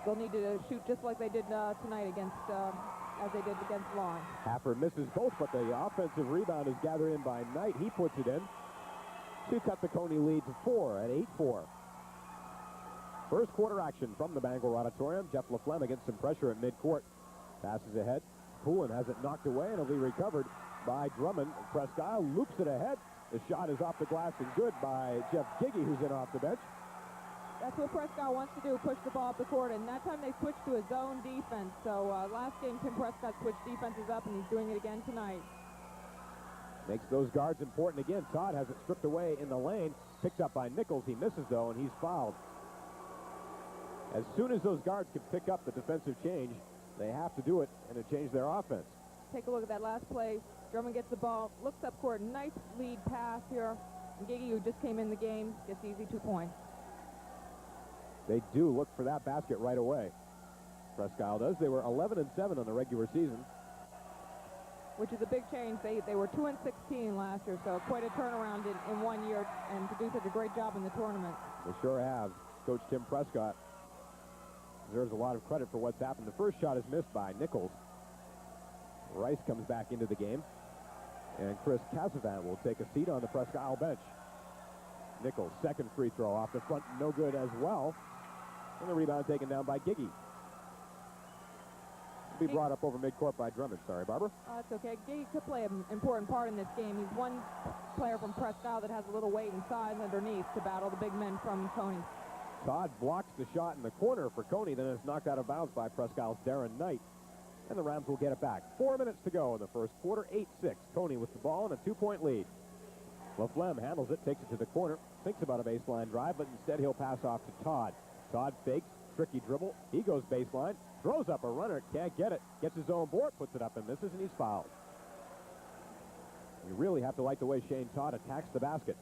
they'll need to shoot just like they did tonight against, as they did against Lawrence. Haffer misses both, but the offensive rebound is gathered in by Knight. He puts it in to cut the Cony lead to 4 at 8-4. First quarter action from the Bangor Auditorium. Jeff LaFlemme against some pressure at midcourt. Passes ahead. Poulin has it knocked away, and it'll be recovered by Drummond. Presque loops it ahead. The shot is off the glass and good by Jeff Giggy, who's in off the bench. That's what Presque wants to do, push the ball up the court, and that time they switched to a zone defense. So last game, Tim Presque switched defenses up, and he's doing it again tonight. Makes those guards important again. Todd has it stripped away in the lane. Picked up by Nichols. He misses, though, and he's fouled. As soon as those guards can pick up the defensive change, they have to do it and to change their offense. Take a look at that last play. Drummond gets the ball, looks up court, nice lead pass here. And Giggy, who just came in the game, gets easy 2 points. They do look for that basket right away. Presque does. They were 11-7 on the regular season, which is a big change. They were 2-16 last year, so quite a turnaround in 1 year, and to do such a great job in the tournament. They sure have. Coach Tim Prescott deserves a lot of credit for what's happened. The first shot is missed by Nichols. Rice comes back into the game, and Chris Casavant will take a seat on the Presque Isle bench. Nichols, second free throw off the front, no good as well. And the rebound taken down by Giggy. Be brought up over midcourt by Drummond. Sorry, Barbara. That's okay. Giggy could play an important part in this game. He's one player from Presque Isle that has a little weight and size underneath to battle the big men from Cony. Todd blocks the shot in the corner for Cony, then it's knocked out of bounds by Presque Isle's Darren Knight. And the Rams will get it back. 4 minutes to go in the first quarter, 8-6. Cony with the ball and a 2-point lead. LaFlemme handles it, takes it to the corner, thinks about a baseline drive, but instead he'll pass off to Todd. Todd fakes, tricky dribble. He goes baseline, throws up a runner, can't get it. Gets his own board, puts it up and misses, and he's fouled. You really have to like the way Shane Todd attacks the basket.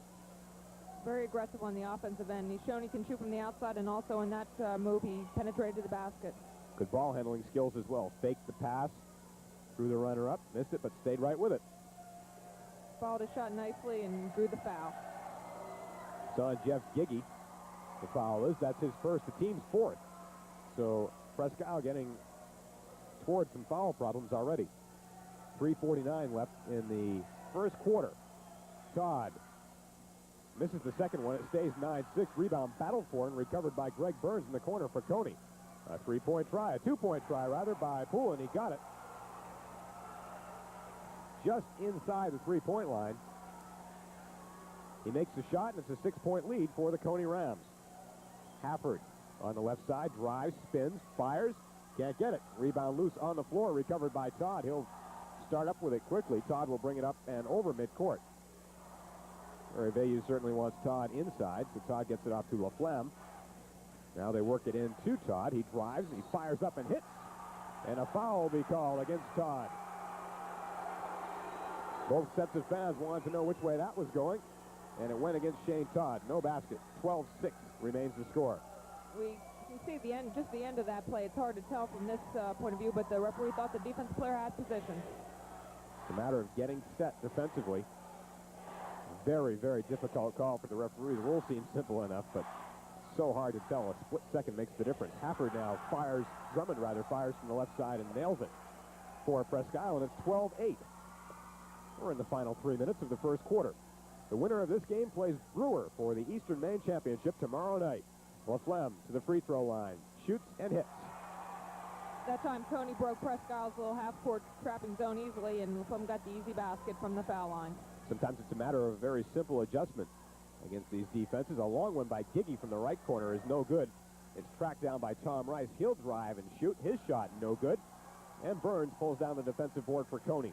Very aggressive on the offensive end. He's shown he can shoot from the outside, and also in that move, he penetrated the basket. Good ball handling skills as well. Faked the pass, threw the runner up, missed it, but stayed right with it. Fouled his shot nicely and drew the foul. Saw Jeff Giggy. The foul is, that's his first, the team's fourth. So Presque Isle getting towards some foul problems already. 3:49 left in the first quarter. Todd misses the second one. It stays 9-6. Rebound battled for and recovered by Greg Burns in the corner for Cony. A 3-point try, a 2-point try rather by Poulin. He got it just inside the 3-point line. He makes the shot, and it's a 6-point lead for the Cony Rams. Hafford on the left side, drives, spins, fires, can't get it. Rebound loose on the floor, recovered by Todd. He'll start up with it quickly. Todd will bring it up and over midcourt. Veyu certainly wants Todd inside, so Todd gets it off to LaFlemme. Now they work it in to Todd. He drives, he fires up and hits. And a foul will be called against Todd. Both sets of fans wanted to know which way that was going, and it went against Shane Todd. No basket. 12-6 remains the score. We can see the end, just the end of that play. It's hard to tell from this point of view, but the referee thought the defensive player had possession. It's a matter of getting set defensively. Very, very difficult call for the referee. The rule seems simple enough, but so hard to tell. A split second makes the difference. Hafford now fires, Drummond rather, fires from the left side and nails it for Presque Isle, and it's 12-8. We're in the final 3 minutes of the first quarter. The winner of this game plays Brewer for the Eastern Maine Championship tomorrow night. LaFlemme to the free throw line, shoots and hits. That time, Cony broke Presque Isle's little half-court trapping zone easily, and LaFlemme got the easy basket from the foul line. Sometimes it's a matter of a very simple adjustment against these defenses. A long one by Giggy from the right corner is no good. It's tracked down by Tom Rice. He'll drive and shoot. His shot no good. And Burns pulls down the defensive board for Cony.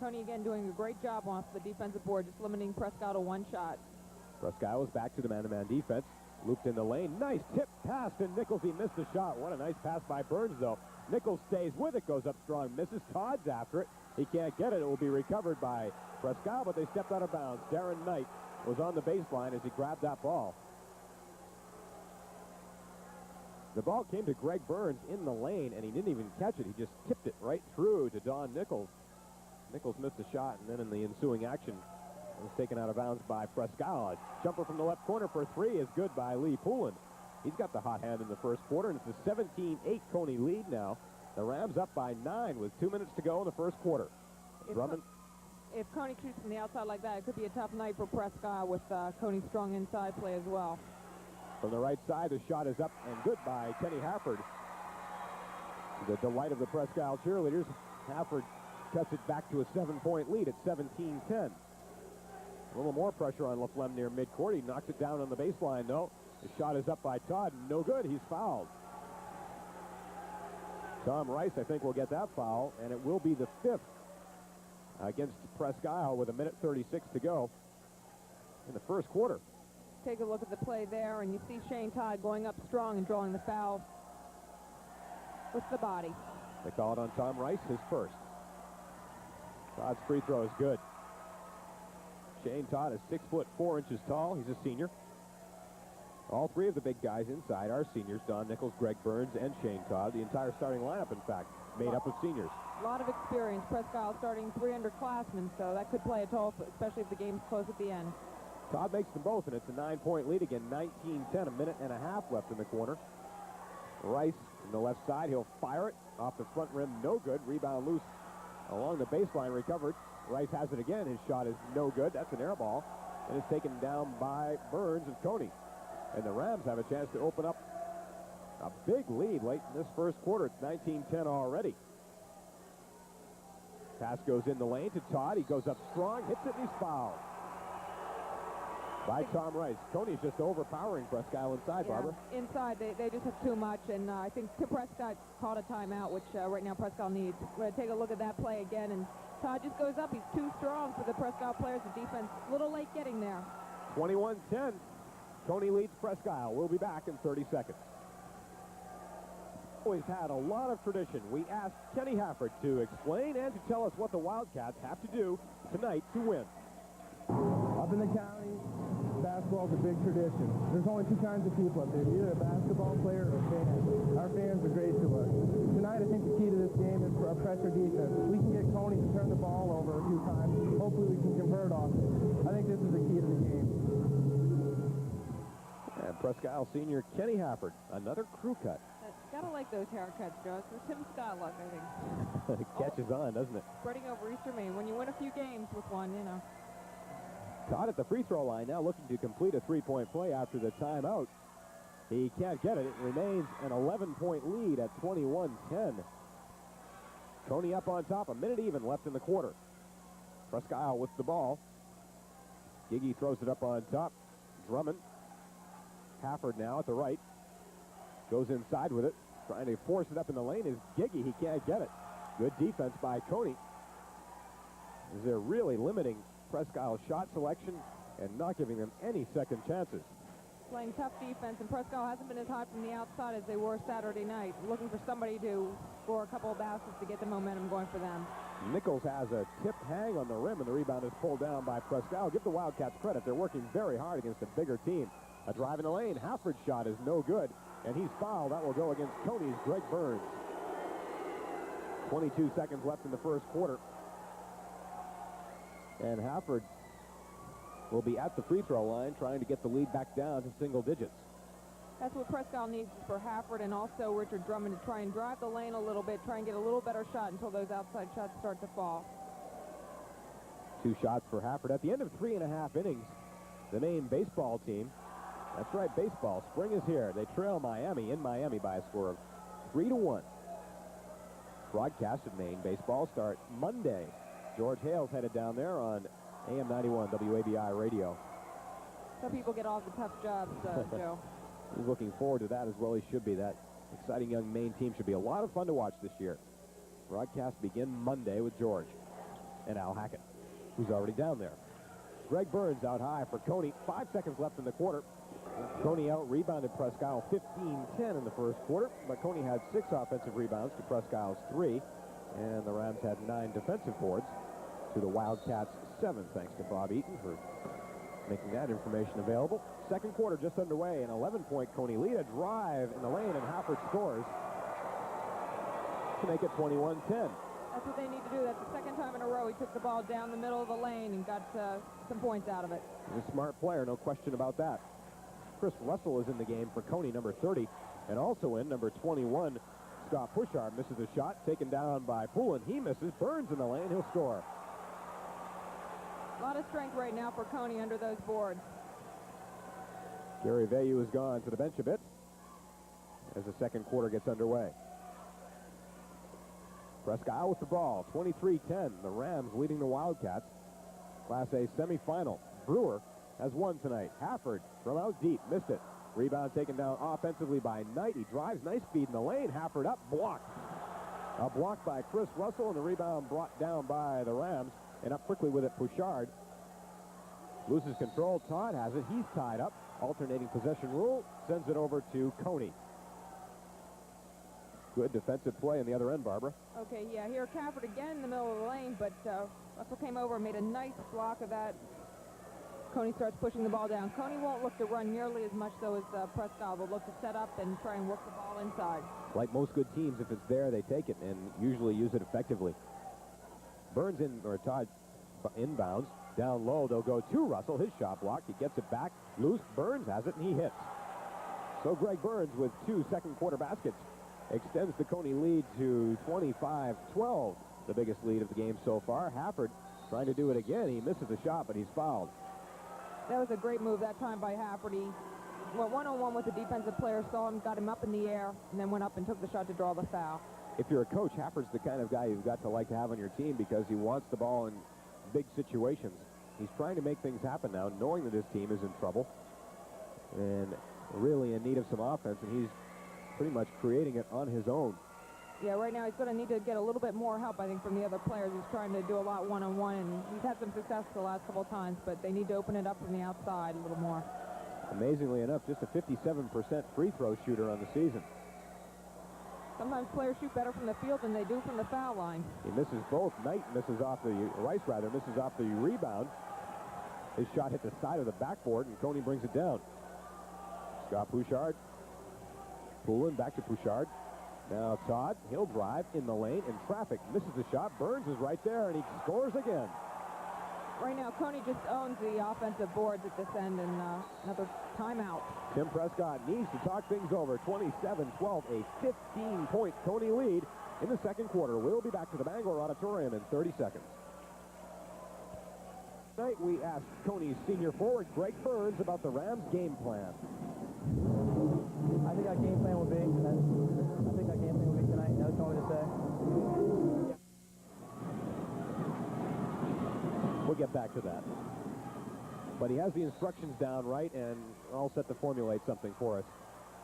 Cony again doing a great job off the defensive board, just limiting Presque Isle to one shot. Presque Isle is back to the man-to-man defense. Looped in the lane. Nice tip pass to Nichols. He missed the shot. What a nice pass by Burns, though. Nichols stays with it, goes up strong, misses. Todd's after it. He can't get it. It will be recovered by Presque Isle, but they stepped out of bounds. Darren Knight was on the baseline as he grabbed that ball. The ball came to Greg Burns in the lane, and he didn't even catch it. He just tipped it right through to Don Nichols. Nichols missed the shot, and then in the ensuing action, it was taken out of bounds by Presque Isle. A jumper from the left corner for three is good by Lee Poulin. He's got the hot hand in the first quarter, and it's a 17-8 Cony lead now. The Rams up by 9 with 2 minutes to go in the first quarter. Drummond. If Cony shoots from the outside like that, it could be a tough night for Presque with Cony's strong inside play as well. From the right side, the shot is up and good by Kenny Hafford. The delight of the Presque cheerleaders. Hafford cuts it back to a 7-point lead at 17-10. A little more pressure on LaFlemme near midcourt. He knocks it down on the baseline, though. The shot is up by Todd. No good. He's fouled. Tom Rice, I think, will get that foul, and it will be the 5th against Presque Isle with 1:36 to go in the first quarter. Take a look at the play there, and you see Shane Todd going up strong and drawing the foul with the body. They call it on Tom Rice, his first. Todd's free throw is good. Shane Todd is 6 foot 4 inches tall. He's a senior. All three of the big guys inside are seniors: Don Nichols, Greg Burns, and Shane Todd. The entire starting lineup, in fact, made up of seniors. A lot of experience. Presque Isle starting 3 underclassmen, so that could play a toll, especially if the game's close at the end. Todd makes them both, and it's a 9-point lead again, 19-10, a minute and a half left in the quarter. Rice from the left side, he'll fire it off the front rim, no good. Rebound loose along the baseline, recovered. Rice has it again. His shot is no good. That's an air ball, and it's taken down by Burns of Cony. And the Rams have a chance to open up a big lead late in this first quarter. It's 19-10 already. Pass goes in the lane to Todd. He goes up strong, hits it, and he's fouled by Tom Rice. Cony's just overpowering Presque Isle inside, yeah, Barbara. Inside, they just have too much, and I think Presque caught a timeout, which right now Presque Isle needs. We're going to take a look at that play again, and Todd just goes up. He's too strong for the Presque Isle players. The defense a little late getting there. 21-10. Cony leads Presque Isle. We'll be back in 30 seconds. Always had a lot of tradition. We asked Kenny Hafford to explain and to tell us what the Wildcats have to do tonight to win. Up in the county, basketball is a big tradition. There's only two kinds of people up there, either a basketball player or a fan. Our fans are great to us. Tonight, I think the key to this game is our pressure defense. If we can get Cony to turn the ball over a few times, hopefully we can convert off it. I think this is the key to the game. And Presque Isle senior Kenny Hafford, another crew cut. Gotta like those haircuts, Joe. It's the Tim Scott look, I think. It catches on, doesn't it? Spreading over Easter Maine. When you win a few games with one, you know. Todd at the free throw line now, looking to complete a three-point play after the timeout. He can't get it. It remains an 11-point lead at 21-10. Cony up on top, a minute even left in the quarter. Presque Isle with the ball. Giggy throws it up on top. Drummond. Hafford now at the right. Goes inside with it. Trying to force it up in the lane is Giggy. He can't get it. Good defense by Cony. They're really limiting Presque Isle's shot selection and not giving them any second chances. Playing tough defense, and Presque Isle hasn't been as hot from the outside as they were Saturday night. Looking for somebody to score a couple of baskets to get the momentum going for them. Nichols has a tip hang on the rim, and the rebound is pulled down by Presque Isle. Give the Wildcats credit. They're working very hard against a bigger team. A drive in the lane. Hafford's shot is no good, and he's fouled. That will go against Cony's Greg Burns. 22 seconds left in the first quarter. And Hafford will be at the free throw line trying to get the lead back down to single digits. That's what Presque Isle needs for Hafford and also Richard Drummond to try and drive the lane a little bit, try and get a little better shot until those outside shots start to fall. 2 shots for Hafford. At the end of 3.5 innings, the Maine baseball team, that's right, baseball, spring is here. They trail Miami in Miami by a score of 3-1. Broadcast of Maine baseball start Monday. George Hale's headed down there on AM 91 WABI radio. Some people get all the tough jobs, Joe. He's looking forward to that as well. He should be. That exciting young Maine team should be a lot of fun to watch this year. Broadcast begin Monday with George and Al Hackett, who's already down there. Greg Burns out high for Cony. 5 seconds left in the quarter. Cony out-rebounded Presque Isle 15-10 in the first quarter, but Cony had 6 offensive rebounds to Presque Isle's 3, and the Rams had 9 defensive boards to the Wildcats' 7, thanks to Bob Eaton for making that information available. Second quarter just underway, an 11-point Cony lead, a drive in the lane, and Hafford scores to make it 21-10. That's what they need to do. That's the second time in a row he took the ball down the middle of the lane and got some points out of it. He's a smart player, no question about that. Chris Russell is in the game for Cony, number 30. And also in, number 21, Scott Pushar misses a shot, taken down by Poulin. He misses. Burns in the lane. He'll score. A lot of strength right now for Cony under those boards. Gary Vayu has gone to the bench a bit as the second quarter gets underway. Presque with the ball, 23-10. The Rams leading the Wildcats. Class A semifinal. Brewer has won tonight. Hafford from out deep, missed it. Rebound taken down offensively by Knight. He drives, nice speed in the lane. Hafford up, blocked. A block by Chris Russell, and the rebound brought down by the Rams. And up quickly with it, Pouchard. Loses control. Todd has it. He's tied up. Alternating possession rule. Sends it over to Cony. Good defensive play on the other end, Barbara. Okay, yeah, here Cafford again in the middle of the lane, but Russell came over and made a nice block of that. Cony starts pushing the ball down. Cony won't look to run nearly as much, though, as Presque will look to set up and try and work the ball inside. Like most good teams, if it's there, they take it and usually use it effectively. Burns in, or Todd inbounds. Down low, they'll go to Russell. His shot blocked. He gets it back. Loose. Burns has it, and he hits. So Greg Burns with 2 second quarter baskets extends the Cony lead to 25-12, the biggest lead of the game so far. Hafford trying to do it again. He misses a shot, but he's fouled. That was a great move that time by Hafford. He went one-on-one with the defensive player, saw him, got him up in the air, and then went up and took the shot to draw the foul. If you're a coach, Hafford's the kind of guy you've got to like to have on your team because he wants the ball in big situations. He's trying to make things happen now, knowing that his team is in trouble and really in need of some offense, and he's pretty much creating it on his own. Yeah, right now he's going to need to get a little bit more help, I think, from the other players. He's trying to do a lot one-on-one, and he's had some success the last couple of times, but they need to open it up from the outside a little more. Amazingly enough, just a 57% free throw shooter on the season. Sometimes players shoot better from the field than they do from the foul line. He misses both. Knight misses off the, Rice rather, misses off the rebound. His shot hit the side of the backboard, and Cony brings it down. Scott Pouchard. Poulin back to Pouchard. Now Todd, he'll drive in the lane in traffic. Misses the shot. Burns is right there, and he scores again. Right now, Cony just owns the offensive boards at this end, and another timeout. Tim Prescott needs to talk things over. 27-12, a 15-point Cony lead in the second quarter. We'll be back to the Bangor Auditorium in 30 seconds. Tonight we asked Cony's senior forward, Greg Burns, about the Rams' game plan. I think our game plan will be, tonight. That's all to say. We'll get back to that. But he has the instructions down right and all set to formulate something for us.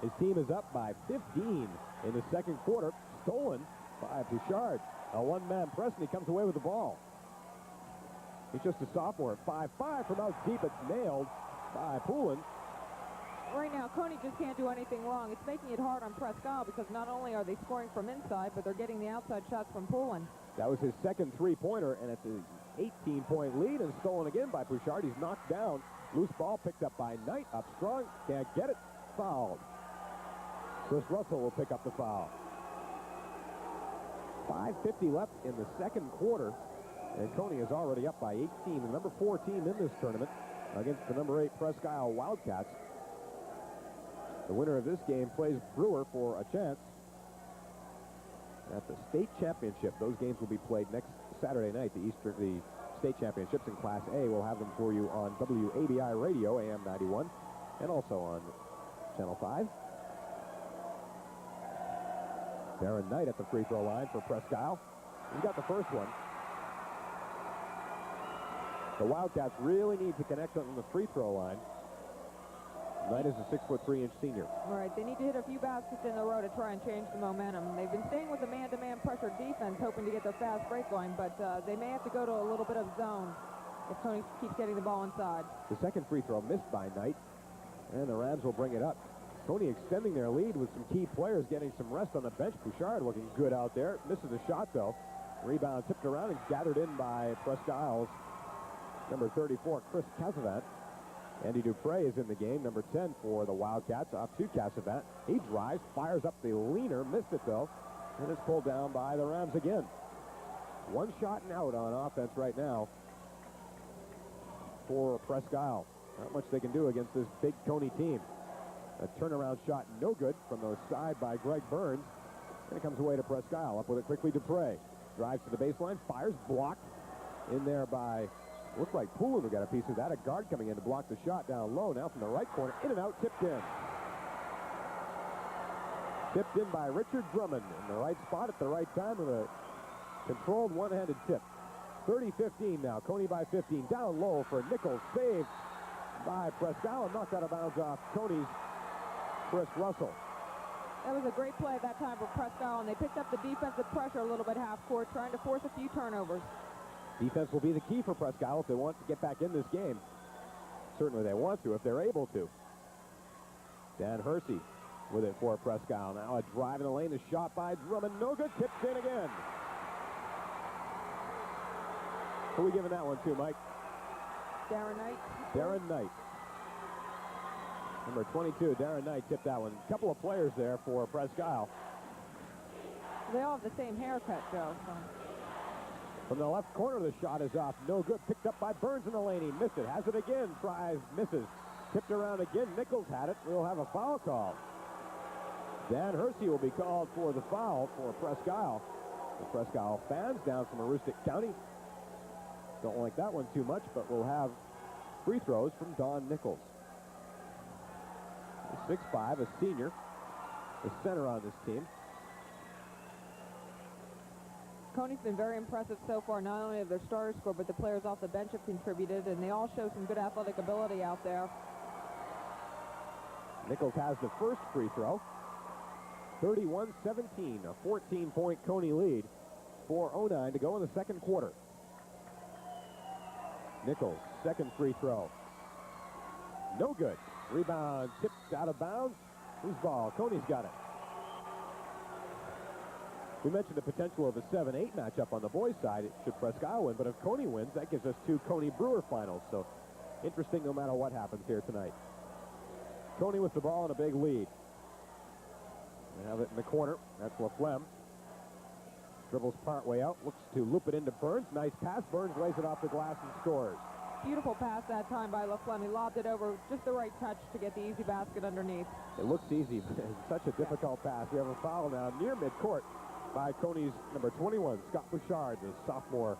His team is up by 15 in the second quarter. Stolen by Bouchard. A one-man press, and he comes away with the ball. He's just a sophomore. 5-5 from out deep. It's nailed by Poulin. Right now, Cony just can't do anything wrong. It's making it hard on Presque because not only are they scoring from inside, but they're getting the outside shots from Poulin. That was his second three-pointer, and it's an 18-point lead and stolen again by Bouchard. He's knocked down. Loose ball picked up by Knight. Up strong. Can't get it. Fouled. Chris Russell will pick up the foul. 5:50 left in the second quarter, and Cony is already up by 18. The number 4 team in this tournament against the number 8 Presque Isle Wildcats. The winner of this game plays Brewer for a chance at the state championship. Those games will be played next Saturday night. The state championships in Class A. We'll have them for you on WABI Radio, AM 91, and also on Channel 5. Darren Knight at the free throw line for Presque Isle. He got the first one. The Wildcats really need to connect on the free throw line. Knight is a 6'3" senior. All right, they need to hit a few baskets in a row to try and change the momentum. They've been staying with the man-to-man pressure defense, hoping to get their fast break going, but they may have to go to a little bit of zone if Cony keeps getting the ball inside. The second free throw missed by Knight, and the Rams will bring it up. Cony extending their lead with some key players getting some rest on the bench. Bouchard looking good out there. Misses a shot, though. Rebound tipped around and gathered in by Presque Isle's number 34, Chris Casavant. Andy Dupre is in the game, number 10 for the Wildcats, off to Casavant. He drives, fires up the leaner, missed it though, and it's pulled down by the Rams again. One shot and out on offense right now for Presque Isle. Not much they can do against this big Cony team. A turnaround shot, no good from the side by Greg Burns. And it comes away to Presque Isle. Up with it quickly, Dupre. Drives to the baseline, fires, blocked. In there by, looks like Poulin who got a piece of that. A guard coming in to block the shot down low. Now from the right corner, in and out, tipped in. Tipped in by Richard Drummond in the right spot at the right time with a controlled one-handed tip. 30-15 now. Cony by 15. Down low for Nichols. Saved by Presque Isle and knocked out of bounds off Cony's Chris Russell. That was a great play at that time for Presque Isle, and they picked up the defensive pressure a little bit half court, trying to force a few turnovers. Defense will be the key for Presque Isle if they want to get back in this game. Certainly they want to if they're able to. Dan Hersey with it for Presque Isle. Now a drive in the lane, a shot by Drummond. No good, tipped in again. Who are we giving that one to, Mike? Darren Knight. Darren Knight. Number 22, Darren Knight tipped that one. A couple of players there for Presque Isle. They all have the same haircut, Joe. So. From the left corner, the shot is off. No good. Picked up by Burns in the lane. He missed it. Has it again. Tries. Misses. Tipped around again. Nichols had it. We'll have a foul call. Dan Hersey will be called for the foul for Presque Isle. The Presque Isle fans down from Aroostook County don't like that one too much, but we'll have free throws from Don Nichols. 6'5", a senior, the center on this team. Cony's been very impressive so far. Not only have their starters scored, but the players off the bench have contributed, and they all show some good athletic ability out there. Nichols has the first free throw. 31-17, a 14-point Cony lead. 4:09 to go in the second quarter. Nichols, second free throw. No good. Rebound tipped out of bounds. Whose ball? Cony's got it. We mentioned the potential of a 7-8 matchup on the boys' side. Should Presque Isle win, but if Cony wins, that gives us two Cony Brewer finals. So interesting no matter what happens here tonight. Cony with the ball and a big lead. They have it in the corner. That's Laflemme. Dribbles part way out. Looks to loop it into Burns. Nice pass. Burns lays it off the glass and scores. Beautiful pass that time by Laflemme. He lobbed it over just the right touch to get the easy basket underneath. It looks easy, but it's such a difficult pass. We have a foul now near midcourt by Cony's number 21, Scott Bouchard, the sophomore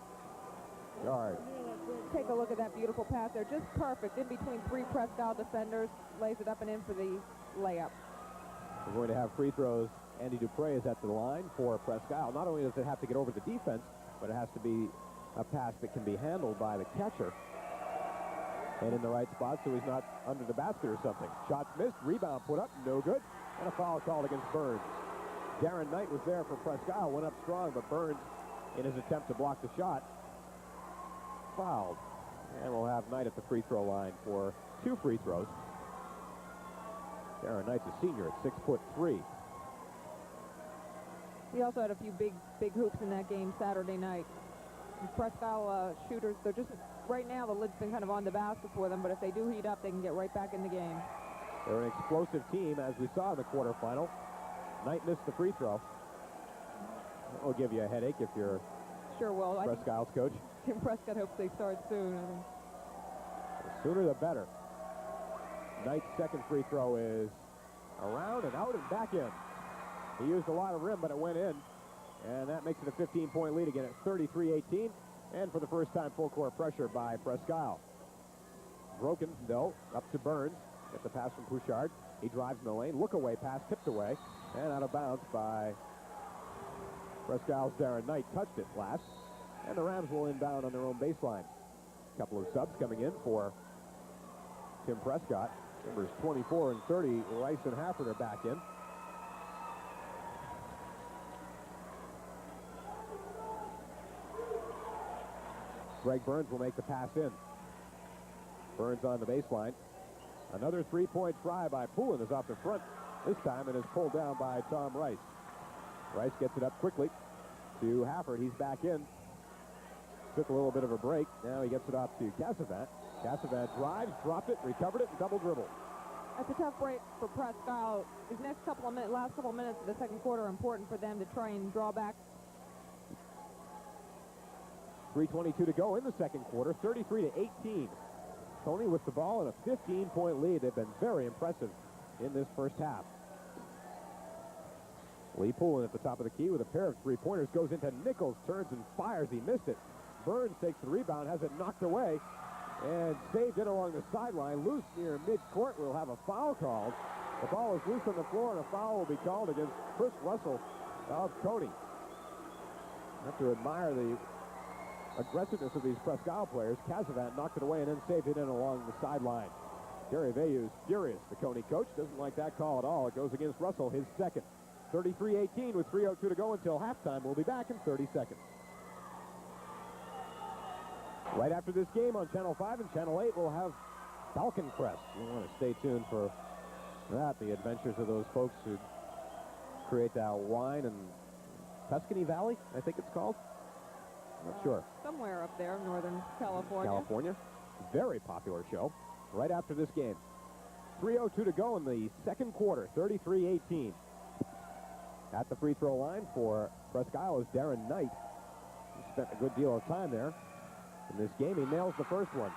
guard. Take a look at that beautiful pass there. Just perfect. In between three Presque Isle defenders. Lays it up and in for the layup. We're going to have free throws. Andy Dupre is at the line for Presque Isle. Not only does it have to get over the defense, but it has to be a pass that can be handled by the catcher. And in the right spot so he's not under the basket or something. Shots missed, rebound put up, no good. And a foul called against Burns. Darren Knight was there for Presque Isle, went up strong, but Burns, in his attempt to block the shot, fouled. And we'll have Knight at the free throw line for two free throws. Darren Knight's a senior at 6'3". He also had a few big hoops in that game Saturday night. Presque Isle shooters, they're just, right now the lid's been kind of on the basket for them, but if they do heat up, they can get right back in the game. They're an explosive team, as we saw in the quarterfinal. Knight missed the free throw. That'll give you a headache if you're sure will. Presque Isle's coach. Tim Prescott hopes they start soon, I think. The sooner the better. Knight's second free throw is around and out and back in. He used a lot of rim, but it went in. And that makes it a 15-point lead again at 33-18. And for the first time, full court pressure by Presque Isle. Broken, though, up to Burns. Get the pass from Bouchard. He drives in the lane. Look away pass, tipped away. And out of bounds by Presque Isle's Darren Knight. Touched it last. And the Rams will inbound on their own baseline. A couple of subs coming in for Tim Prescott. Numbers 24 and 30, Rice and Hafford are back in. Greg Burns will make the pass in. Burns on the baseline. Another three-point try by Poulin is off the front this time and is pulled down by Tom Rice. Rice gets it up quickly to Hafford. He's back in. Took a little bit of a break. Now he gets it off to Cassavant. Cassavant drives, dropped it, recovered it, and double dribble. That's a tough break for Presque Isle. These next couple of minutes, last couple of minutes of the second quarter are important for them to try and draw back. 3:22 to go in the second quarter, 33-18. Cony with the ball and a 15-point lead. They've been very impressive in this first half. Lee Poulin at the top of the key with a pair of three-pointers, goes into Nichols, turns and fires. He missed it. Burns takes the rebound, has it knocked away, and saved it along the sideline. Loose near midcourt. We'll have a foul called. The ball is loose on the floor, and a foul will be called against Chris Russell of Cony. Have to admire the aggressiveness of these Presque Isle players. Casavant knocked it away and then saved it in along the sideline. Gary Veilleux is furious. The Cony coach doesn't like that call at all. It goes against Russell, his second. 33-18 with 3:02 to go until halftime. We'll be back in 30 seconds. Right after this game on Channel 5 and Channel 8, we'll have Falcon Crest. You want to stay tuned for that, the adventures of those folks who create that wine in Tuscany Valley, I think it's called. I'm not sure. Somewhere up there, Northern California. California. Very popular show. Right after this game. 3:02 to go in the second quarter, 33-18. At the free throw line for Presque Isle is Darren Knight. He spent a good deal of time there in this game. He nails the first one.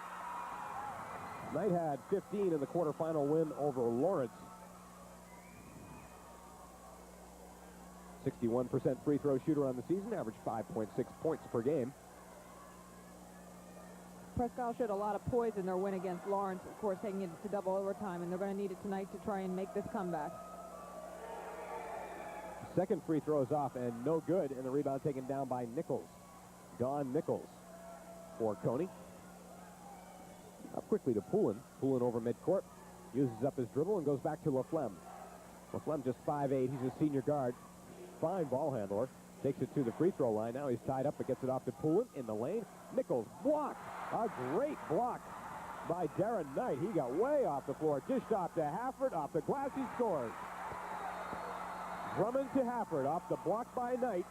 Knight had 15 in the quarterfinal win over Lawrence. 61% free throw shooter on the season, averaged 5.6 points per game. Presque Isle showed a lot of poise in their win against Lawrence, of course, taking it to double overtime, and they're going to need it tonight to try and make this comeback. Second free throw is off and no good, and the rebound taken down by Nichols. Don Nichols for Cony. Up quickly to Poulin. Poulin over midcourt. Uses up his dribble and goes back to Laflemme. Laflemme just 5'8". He's a senior guard. Fine ball handler. Takes it to the free throw line. Now he's tied up but gets it off to Poulin in the lane. Nichols blocked. A great block by Darren Knight. He got way off the floor. Dished off to Hafford. Off the glass he scores. Drummond to Hafford off the block by Knight.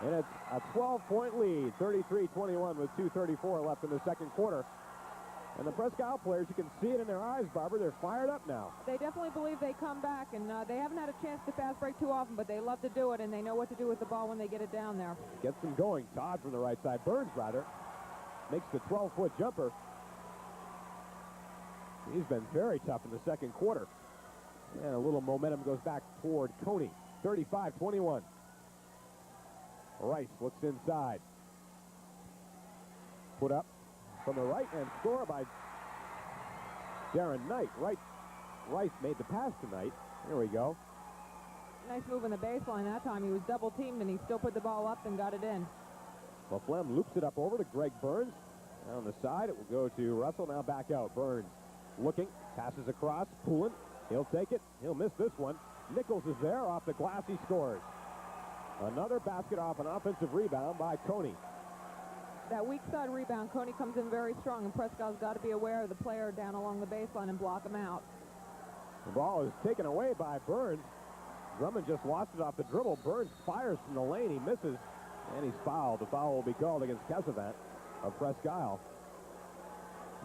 And it's a 12-point lead. 33-21 with 2:34 left in the second quarter. And the Presque Isle players, you can see it in their eyes, Barbara. They're fired up now. They definitely believe they come back, and they haven't had a chance to fast break too often, but they love to do it, and they know what to do with the ball when they get it down there. Gets them going. Todd from the right side. Burns, rather, makes the 12-foot jumper. He's been very tough in the second quarter. And a little momentum goes back toward Cony. 35-21. Rice looks inside. Put up from the right and score by Darren Knight. Rice made the pass tonight. There we go. Nice move in the baseline that time. He was double teamed and he still put the ball up and got it in. Laflemme loops it up over to Greg Burns. Down the side, it will go to Russell. Now back out. Burns looking, passes across. Poulin, he'll take it. He'll miss this one. Nichols is there. Off the glass, he scores. Another basket off an offensive rebound by Cony. That weak side rebound, Cony comes in very strong, and Presque Isle's got to be aware of the player down along the baseline and block him out. The ball is taken away by Burns. Drummond just lost it off the dribble. Burns fires from the lane. He misses, and he's fouled. The foul will be called against Casavant of Presque Isle.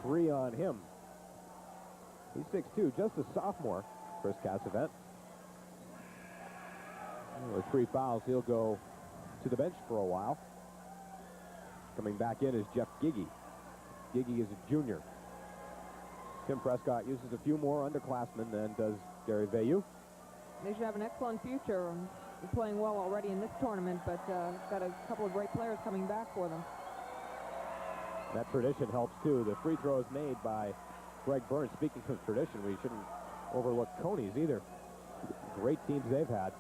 3 on him. He's 6'2", just a sophomore, Chris Casavant. With 3 fouls, he'll go to the bench for a while. Coming back in is Jeff Giggy. Giggy is a junior. Tim Prescott uses a few more underclassmen than does Gary Veilleux. They should have an excellent future. They're playing well already in this tournament, but got a couple of great players coming back for them. That tradition helps, too. The free throws made by Greg Burns. Speaking of tradition, we shouldn't overlook Cony's either. Great teams they've had.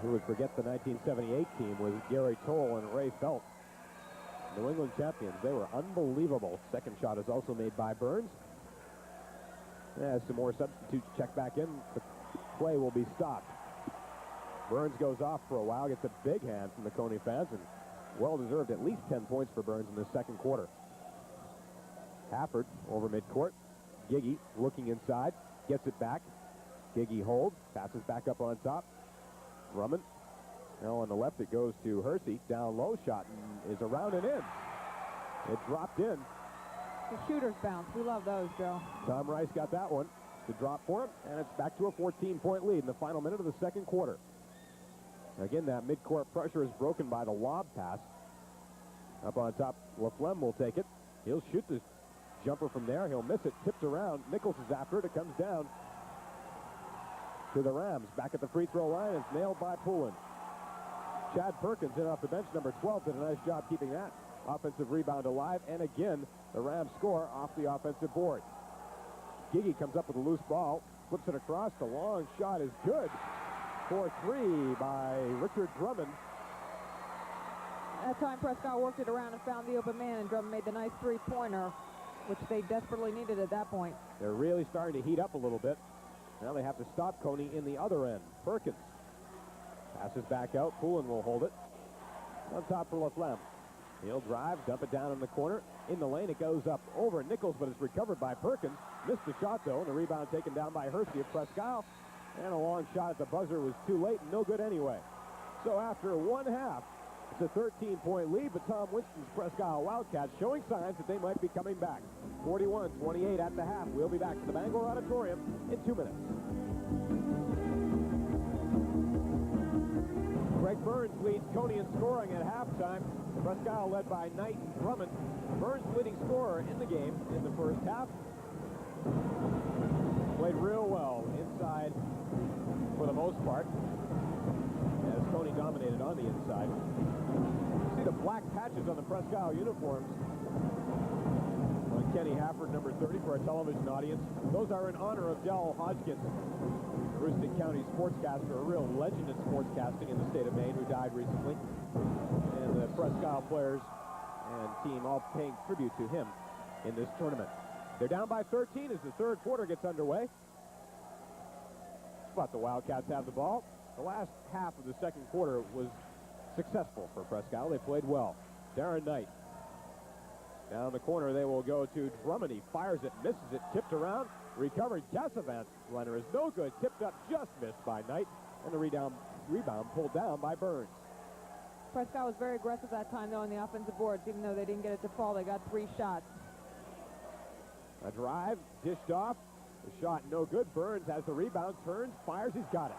Who would forget the 1978 team with Gary Toll and Ray Phelps. New England champions. They were unbelievable. Second shot is also made by Burns. As some more substitutes check back in, the play will be stopped. Burns goes off for a while, gets a big hand from the Cony fans, and well-deserved at least 10 points for Burns in the second quarter. Hafford over midcourt. Giggy looking inside, gets it back. Giggy holds, passes back up on top. Drummond. Now on the left it goes to Hersey. Down low, shot and is around and in. It dropped in. The shooter's bounce. We love those, Joe. Tom Rice got that one to drop for him, and it's back to a 14-point lead in the final minute of the second quarter. Again, that midcourt pressure is broken by the lob pass. Up on top, Laflemme will take it. He'll shoot the jumper from there. He'll miss it. Tipped around. Nichols is after it. It comes down to the Rams. Back at the free throw line. It's nailed by Poulin. Chad Perkins in off the bench, number 12, did a nice job keeping that offensive rebound alive. And again, the Rams score off the offensive board. Gigi comes up with a loose ball, flips it across. The long shot is good for three by Richard Drummond. That time Presque worked it around and found the open man, and Drummond made the nice three-pointer, which they desperately needed at that point. They're really starting to heat up a little bit. Now they have to stop Cony in the other end. Perkins passes back out. Poulin will hold it. On top for Laflamme. He'll drive, dump it down in the corner. In the lane, it goes up over Nichols, but it's recovered by Perkins. Missed the shot, though, and the rebound taken down by Hersey of Presque. And a long shot at the buzzer was too late and no good anyway. So after one half, it's a 13-point lead, but Tom Winston's Presque Wildcats showing signs that they might be coming back. 41-28 at the half. We'll be back to the Bangor Auditorium in 2 minutes. Greg Burns leads Cony in scoring at halftime. Presque led by Knight and Drummond. Burns leading scorer in the game in the first half. Played real well inside for the most part, as Cony dominated on the inside. You see the black patches on the Presque uniforms on Kenny Hafford, number 30, for our television audience. Those are in honor of Del Hodgkins, Aroostook County sportscaster, a real legend in sportscasting in the state of Maine, who died recently. And the Presque players and team all paying tribute to him in this tournament. They're down by 13 as the third quarter gets underway. But the Wildcats have the ball. The last half of the second quarter was successful for Presque. They played well. Darren Knight. Down the corner, they will go to Drummond. He fires it, misses it, tipped around, recovered. Cassavant's runner is no good. Tipped up, just missed by Knight. And the rebound pulled down by Burns. Presque was very aggressive that time, though, on the offensive boards. Even though they didn't get it to fall, they got 3 shots. A drive, dished off. The shot no good. Burns has the rebound, turns, fires, he's got it.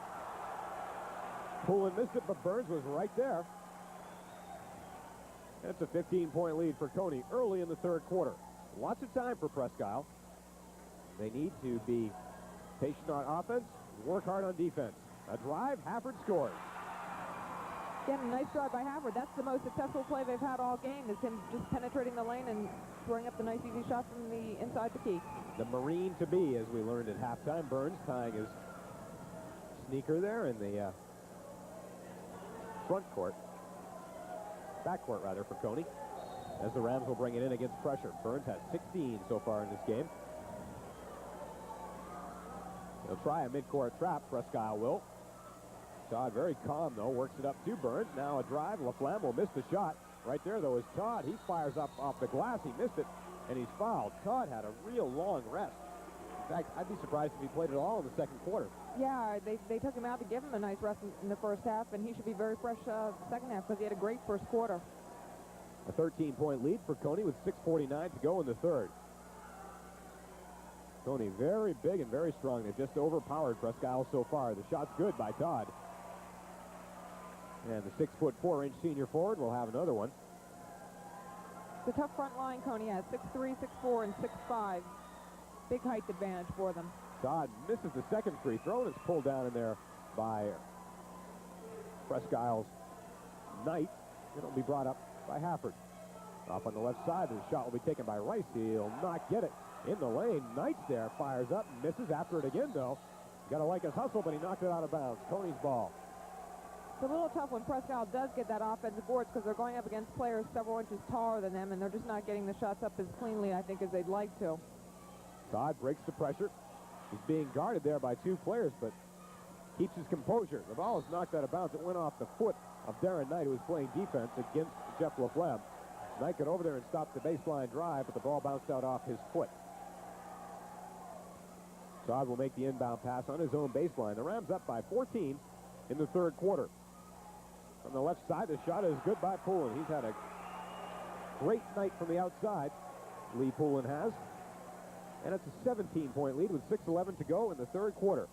Poulin missed it, but Burns was right there. It's a 15-point lead for Cony early in the third quarter. Lots of time for Presque. They need to be patient on offense, work hard on defense. A drive, Hafford scores. Again, a nice drive by Hafford. That's the most successful play they've had all game, is him just penetrating the lane and throwing up the nice easy shot from the inside the key. The Marine to be, as we learned at halftime. Burns tying his sneaker there in the backcourt rather, for Cony, as the Rams will bring it in against pressure. Burns has 16 so far in this game. He'll try a midcourt trap. Presque will. Todd very calm, though, works it up to Burns. Now a drive. Laflamme will miss the shot. Right there, though, is Todd. He fires up off the glass. He missed it, and he's fouled. Todd had a real long rest. In fact, I'd be surprised if he played at all in the second quarter. Yeah, they took him out to give him a nice rest in the first half, and he should be very fresh second half because he had a great first quarter. A 13-point lead for Cony with 6:49 to go in the third. Cony very big and very strong. They've just overpowered Presque so far. The shot's good by Todd. And the 6'4" senior forward will have another one. It's a tough front line Cony has. 6'3", 6'4", and 6'5". Big height advantage for them. Todd misses the second free throw, and it's pulled down in there by Presque Knight. It'll be brought up by Hafford. Off on the left side, the shot will be taken by Rice. He'll not get it in the lane. Knight's there, fires up, misses after it again, though. Got to like his hustle, but he knocked it out of bounds. Cony's ball. It's a little tough when Presque does get that offensive boards because they're going up against players several inches taller than them, and they're just not getting the shots up as cleanly, I think, as they'd like to. Todd breaks the pressure. He's being guarded there by 2 players, but keeps his composure. The ball is knocked out of bounds. It went off the foot of Darren Knight, who was playing defense against Jeff Laflamme. Knight got over there and stopped the baseline drive, but the ball bounced out off his foot. Todd will make the inbound pass on his own baseline. The Rams up by 14 in the third quarter. From the left side, the shot is good by Poulin. He's had a great night from the outside, Lee Poulin has. And it's a 17-point lead with 6:11 to go in the third quarter.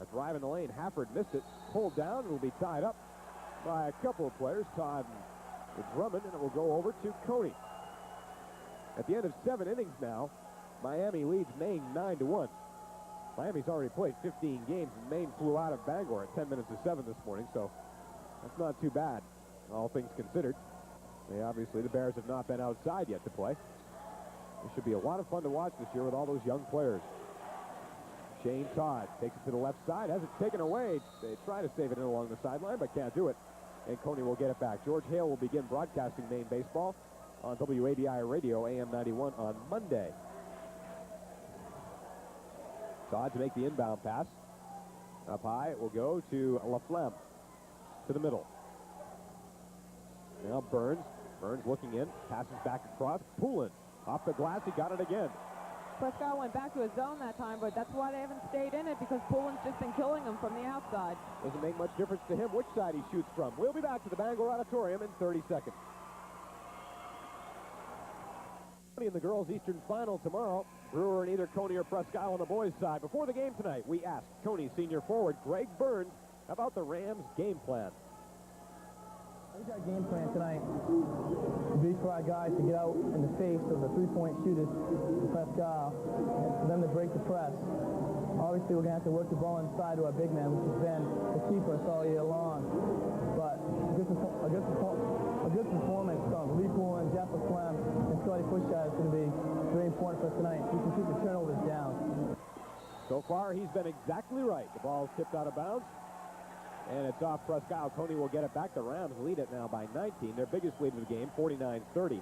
A drive in the lane. Hafford missed it. Pulled down. It will be tied up by a couple of players, Todd and Drummond, and it will go over to Cony. At the end of 7 innings now, Miami leads Maine 9-1. Miami's already played 15 games, and Maine flew out of Bangor at 10 minutes to 7 this morning, so that's not too bad, all things considered. Obviously, the Bears have not been outside yet to play. It should be a lot of fun to watch this year with all those young players. Shane Todd takes it to the left side, has it taken away. They try to save it in along the sideline, but can't do it. And Cony will get it back. George Hale will begin broadcasting Maine baseball on WABI Radio, AM 91 on Monday. Todd to make the inbound pass. Up high, it will go to LaFlemme, to the middle. Now Burns. Burns looking in, passes back across. Poulin off the glass, he got it again. Presque went back to his zone that time, but that's why they haven't stayed in it, because Poulin's just been killing them from the outside. Doesn't make much difference to him which side he shoots from. We'll be back to the Bangor Auditorium in 30 seconds. In the girls' Eastern Final tomorrow, Brewer and either Cony or Presque on the boys' side. Before the game tonight, we asked Cony senior forward Greg Burns about the Rams' game plan. We got a game plan tonight to be for our guys to get out in the face of the three-point shooters, Presque, and for them to break the press. Obviously, we're going to have to work the ball inside to our big man, which has been the key for us all year long. But a good performance from Lee Poulin, Jeff LaFlemme, and Scotty Pushai is going to be very important for us tonight. We can keep the turnovers down. So far, he's been exactly right. The ball's tipped out of bounds. And it's off Presque. Cony will get it back. The Rams lead it now by 19. Their biggest lead of the game, 49-30.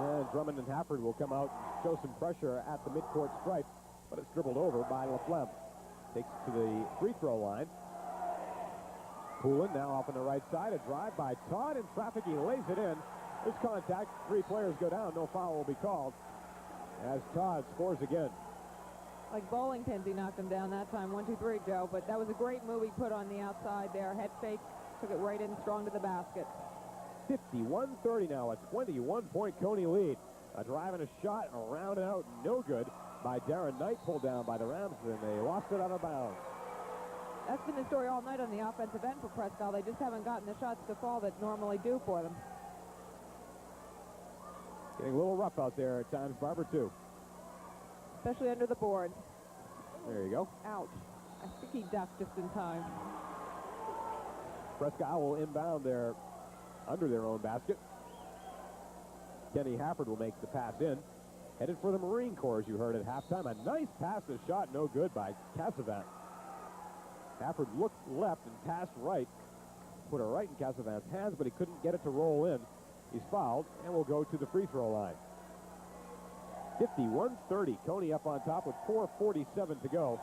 And Drummond and Hafford will come out and show some pressure at the midcourt stripe, but it's dribbled over by LaFlemme. Takes it to the free throw line. Poulin now off on the right side. A drive by Todd in traffic. He lays it in. There's contact. 3 players go down. No foul will be called as Todd scores again. Like bowling pins, he knocked him down that time. 1, 2, 3, Joe. But that was a great move he put on the outside there. Head fake, took it right in strong to the basket. 51-30 now, a 21-point Cony lead. A drive and a shot, around and out, no good by Darren Knight, pulled down by the Rams, and they lost it out of bounds. That's been the story all night on the offensive end for Presque. They just haven't gotten the shots to fall that normally do for them. Getting a little rough out there at times, Barber, too. Especially under the board. There you go. Ouch. I think he ducked just in time. Presque will inbound there under their own basket. Kenny Hafford will make the pass in. Headed for the Marine Corps, as you heard at halftime. A nice pass, a shot, no good by Casavant. Hafford looked left and passed right. Put it right in Casavant's hands, but he couldn't get it to roll in. He's fouled and will go to the free throw line. 51-30. Cony up on top with 4:47 to go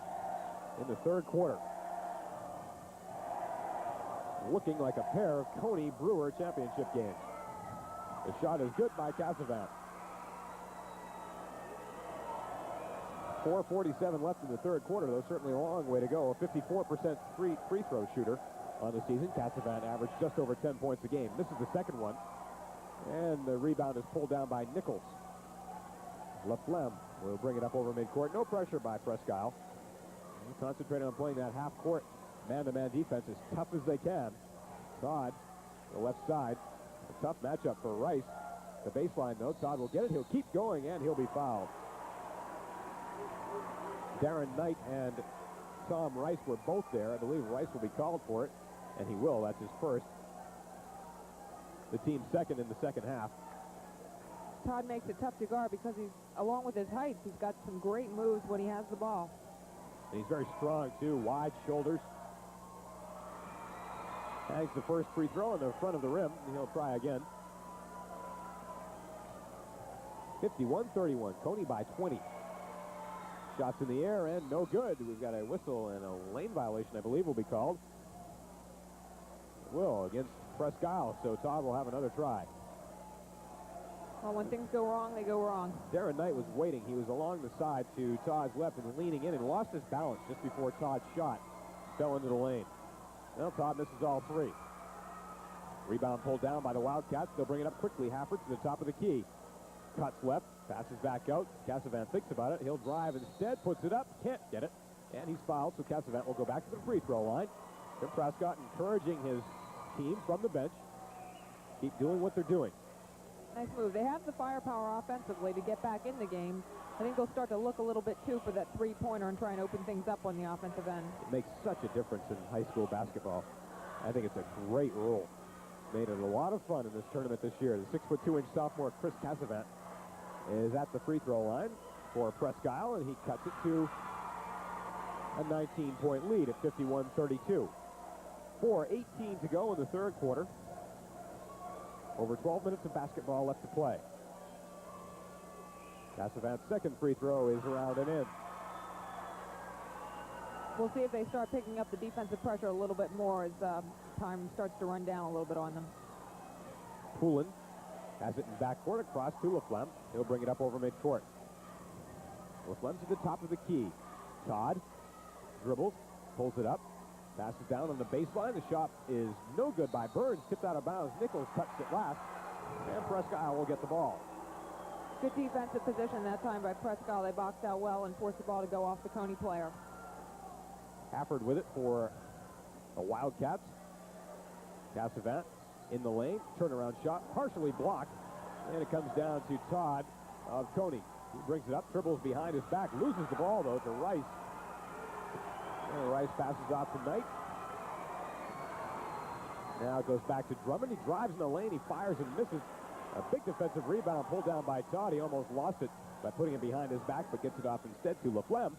in the third quarter. Looking like a pair of Cony-Brewer championship games. The shot is good by Casavant. 4:47 left in the third quarter, though certainly a long way to go. A 54% free throw shooter on the season. Casavant averaged just over 10 points a game. This is the second one. And the rebound is pulled down by Nichols. LaFlemme will bring it up over midcourt. No pressure by Presque. Concentrating on playing that half-court man-to-man defense as tough as they can. Todd, the left side. A tough matchup for Rice. The baseline, though. Todd will get it. He'll keep going, and he'll be fouled. Darren Knight and Tom Rice were both there. I believe Rice will be called for it, and he will. That's his first. The team's second in the second half. Todd makes it tough to guard because he's, along with his height, he's got some great moves when he has the ball. And he's very strong, too. Wide shoulders. Hangs the first free throw in the front of the rim, and he'll try again. 51-31. Cony by 20. Shots in the air, and no good. We've got a whistle and a lane violation, I believe, will be called. It will, against Presque, so Todd will have another try. Well, when things go wrong, they go wrong. Darren Knight was waiting. He was along the side to Todd's left and leaning in and lost his balance just before Todd's shot fell into the lane. Well, Todd misses all 3. Rebound pulled down by the Wildcats. They'll bring it up quickly. Hafford to the top of the key. Cuts left, passes back out. Casavant thinks about it. He'll drive instead, puts it up, can't get it. And he's fouled, so Casavant will go back to the free throw line. Tim Presque encouraging his team from the bench. Keep doing what they're doing. Nice move. They have the firepower offensively to get back in the game. I think they'll start to look a little bit, too, for that three-pointer and try and open things up on the offensive end. It makes such a difference in high school basketball. I think it's a great rule. Made it a lot of fun in this tournament this year. The 6'2" sophomore Chris Casavant is at the free throw line for Presque, and he cuts it to a 19-point lead at 51-32. 4:18 to go in the third quarter. Over 12 minutes of basketball left to play. Casavant's second free throw is around and in. We'll see if they start picking up the defensive pressure a little bit more as time starts to run down a little bit on them. Poulin has it in backcourt across to Laflemme. He'll bring it up over midcourt. Laflemme's at the top of the key. Todd dribbles, pulls it up, passes down on the baseline. The shot is no good by Burns. Tipped out of bounds. Nichols touched it last, and Presque will get the ball. Good defensive position that time by Presque. They boxed out well and forced the ball to go off the Cony player. Hafford with it for the Wildcats. Casavant in the lane. Turnaround shot, partially blocked. And it comes down to Todd of Cony. He brings it up, dribbles behind his back, loses the ball, though, to Rice. And Rice passes off to Knight. Now it goes back to Drummond. He drives in the lane. He fires and misses. A big defensive rebound pulled down by Todd. He almost lost it by putting it behind his back, but gets it off instead to Laflemme.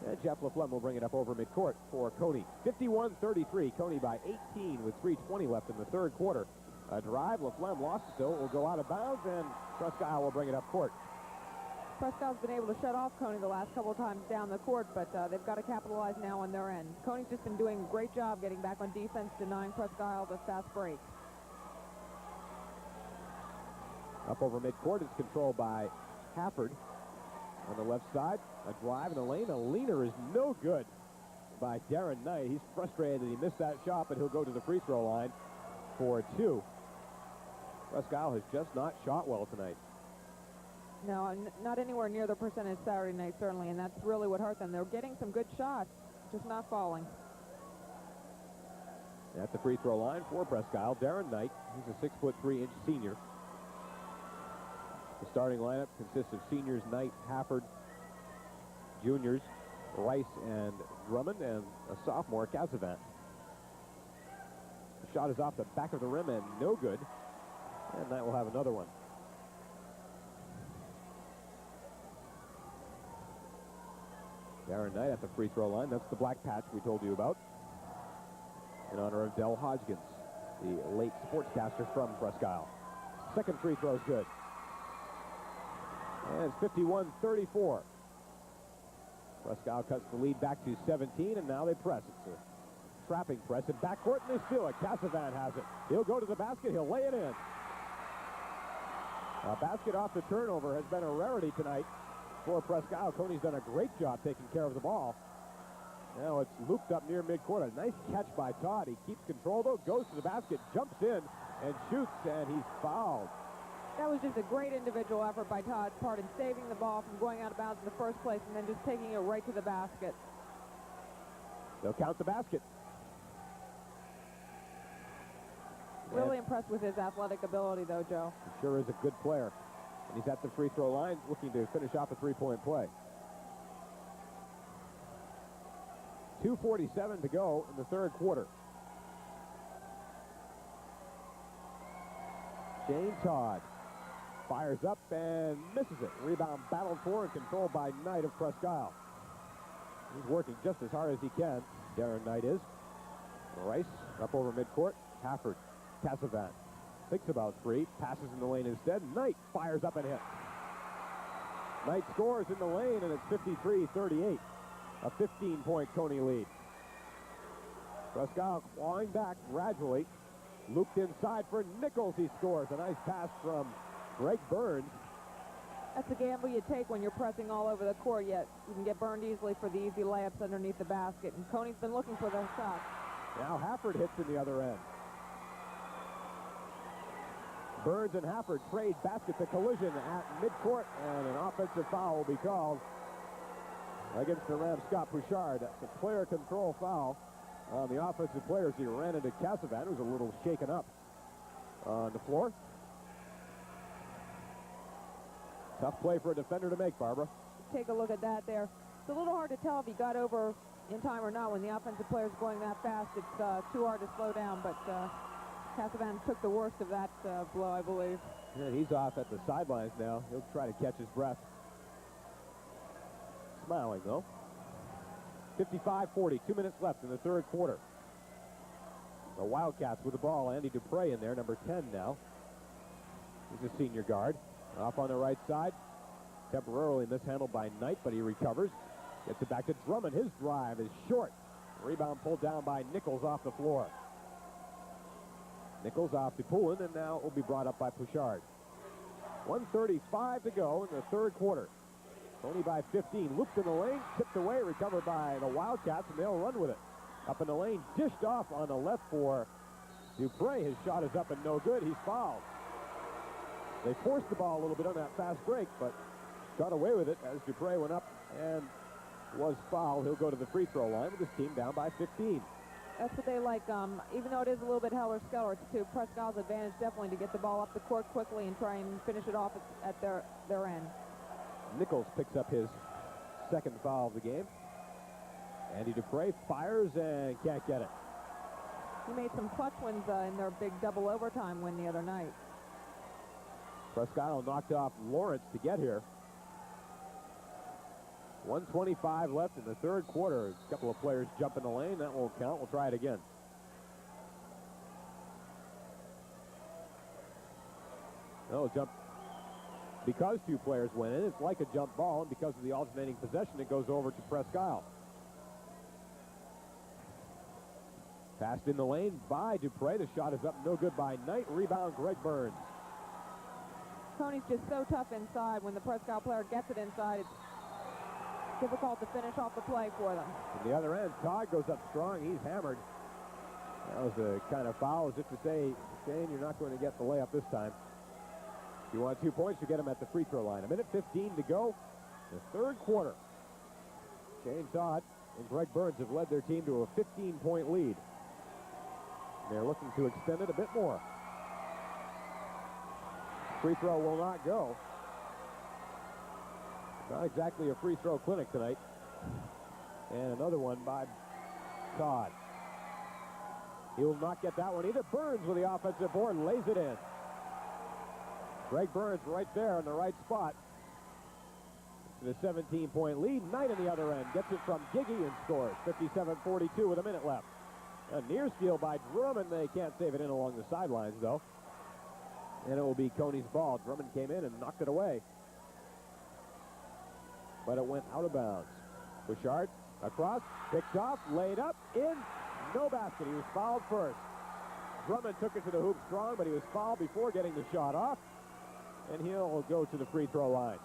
And Jeff Laflemme will bring it up over midcourt for Cony. 51-33. Cony by 18 with 3:20 left in the third quarter. A drive. Laflemme lost it, so it will go out of bounds, and Presque will bring it up court. Presque's been able to shut off Cony the last couple of times down the court, but they've got to capitalize now on their end. Cony's just been doing a great job getting back on defense, denying Presque the fast break. Up over midcourt, it's controlled by Hafford on the left side. A drive in the lane. A leaner is no good by Darren Knight. He's frustrated that he missed that shot, but he'll go to the free throw line for two. Presque has just not shot well tonight. No, not anywhere near the percentage Saturday night, certainly, and that's really what hurt them. They're getting some good shots, just not falling. At the free throw line for Presque, Darren Knight. He's a 6'3" senior. The starting lineup consists of seniors Knight, Hafford, juniors Rice and Drummond, and a sophomore Casavant. The shot is off the back of the rim and no good. And Knight will have another one. Darren Knight at the free throw line. That's the black patch we told you about, in honor of Del Hodgkins, the late sportscaster from Presque. Second free throw is good. And it's 51-34. Presque cuts the lead back to 17, and now they press. It's a trapping press in backcourt, and they steal it. Casavant has it. He'll go to the basket. He'll lay it in. A basket off the turnover has been a rarity tonight for Presque. Cony's done a great job taking care of the ball. Now it's looped up near midcourt. A nice catch by Todd. He keeps control, though, goes to the basket, jumps in, and shoots, and he's fouled. That was just a great individual effort by Todd's part in saving the ball from going out of bounds in the first place and then just taking it right to the basket. They'll count the basket. Really impressed with his athletic ability, though, Joe. He sure is a good player. And he's at the free throw line looking to finish off a three-point play. 2:47 to go in the third quarter. Shane Todd fires up and misses it. Rebound battled for and controlled by Knight of Presque. He's working just as hard as he can. Darren Knight is. Rice up over midcourt. Hafford, Casavant thinks about three, passes in the lane instead. Knight fires up and hits. Knight scores in the lane, and it's 53-38. A 15-point Cony lead. Presque clawing back gradually. Looped inside for Nichols. He scores. A nice pass from Greg Burns. That's a gamble you take when you're pressing all over the court, yet you can get burned easily for the easy layups underneath the basket. And Cony's been looking for those shots. Now Hafford hits in the other end. Burns and Hafford trade baskets. A collision at midcourt, and an offensive foul will be called against the Rams. Scott Bouchard. That's a player control foul on the offensive players. He ran into Casavant, who's a little shaken up on the floor. Tough play for a defender to make, Barbara. Take a look at that there. It's a little hard to tell if he got over in time or not. When the offensive player's going that fast, it's too hard to slow down, but Casavan took the worst of that blow, I believe. Yeah, he's off at the sidelines now. He'll try to catch his breath. Smiling, though. 55-40, 2 minutes left in the third quarter. The Wildcats with the ball. Andy Dupre in there, number 10 now. He's a senior guard. Off on the right side. Temporarily mishandled by Knight, but he recovers. Gets it back to Drummond. His drive is short. Rebound pulled down by Nichols off the floor. Nichols off to Poulin, and now it will be brought up by Pouchard. 1:35 to go in the third quarter. Cony by 15. Looped in the lane, tipped away, recovered by the Wildcats, and they'll run with it. Up in the lane, dished off on the left for Dupre. His shot is up and no good. He's fouled. They forced the ball a little bit on that fast break, but got away with it as Dupre went up and was fouled. He'll go to the free throw line with his team down by 15. That's what they like. Even though it is a little bit Heller-Skeller, it's to Presque's advantage definitely to get the ball up the court quickly and try and finish it off at their end. Nichols picks up his second foul of the game. Andy Dupre fires and can't get it. He made some clutch wins in their big double overtime win the other night. Presque knocked off Lawrence to get here. 1:25 left in the third quarter. A couple of players jump in the lane. That won't count. We'll try it again. No, jump. Because two players went in, it's like a jump ball, and because of the alternating possession, it goes over to Presque. Passed in the lane by Dupre. The shot is up, no good by Knight. Rebound, Greg Burns. Cony's just so tough inside. When the Presque player gets it inside, it's difficult to finish off the play for them. On the other end, Todd goes up strong. He's hammered. That was a kind of foul, as if to say, Shane, you're not going to get the layup this time. If you want 2 points, you get them at the free throw line. 1:15 to go in the third quarter. Shane Todd and Greg Burns have led their team to a 15-point lead. They're looking to extend it a bit more. Free throw will not go. Not exactly a free throw clinic tonight. And another one by Todd. He will not get that one either. Burns with the offensive board, lays it in. Greg Burns right there in the right spot. The 17-point lead. Knight on the other end gets it from Giggy and scores. 57-42 with a minute left. A near steal by Drummond. They can't save it in along the sidelines, though. And it will be Cony's ball. Drummond came in and knocked it away. But it went out of bounds. Bouchard across, picked off, laid up, in, no basket. He was fouled first. Drummond took it to the hoop strong, but he was fouled before getting the shot off. And he'll go to the free throw line.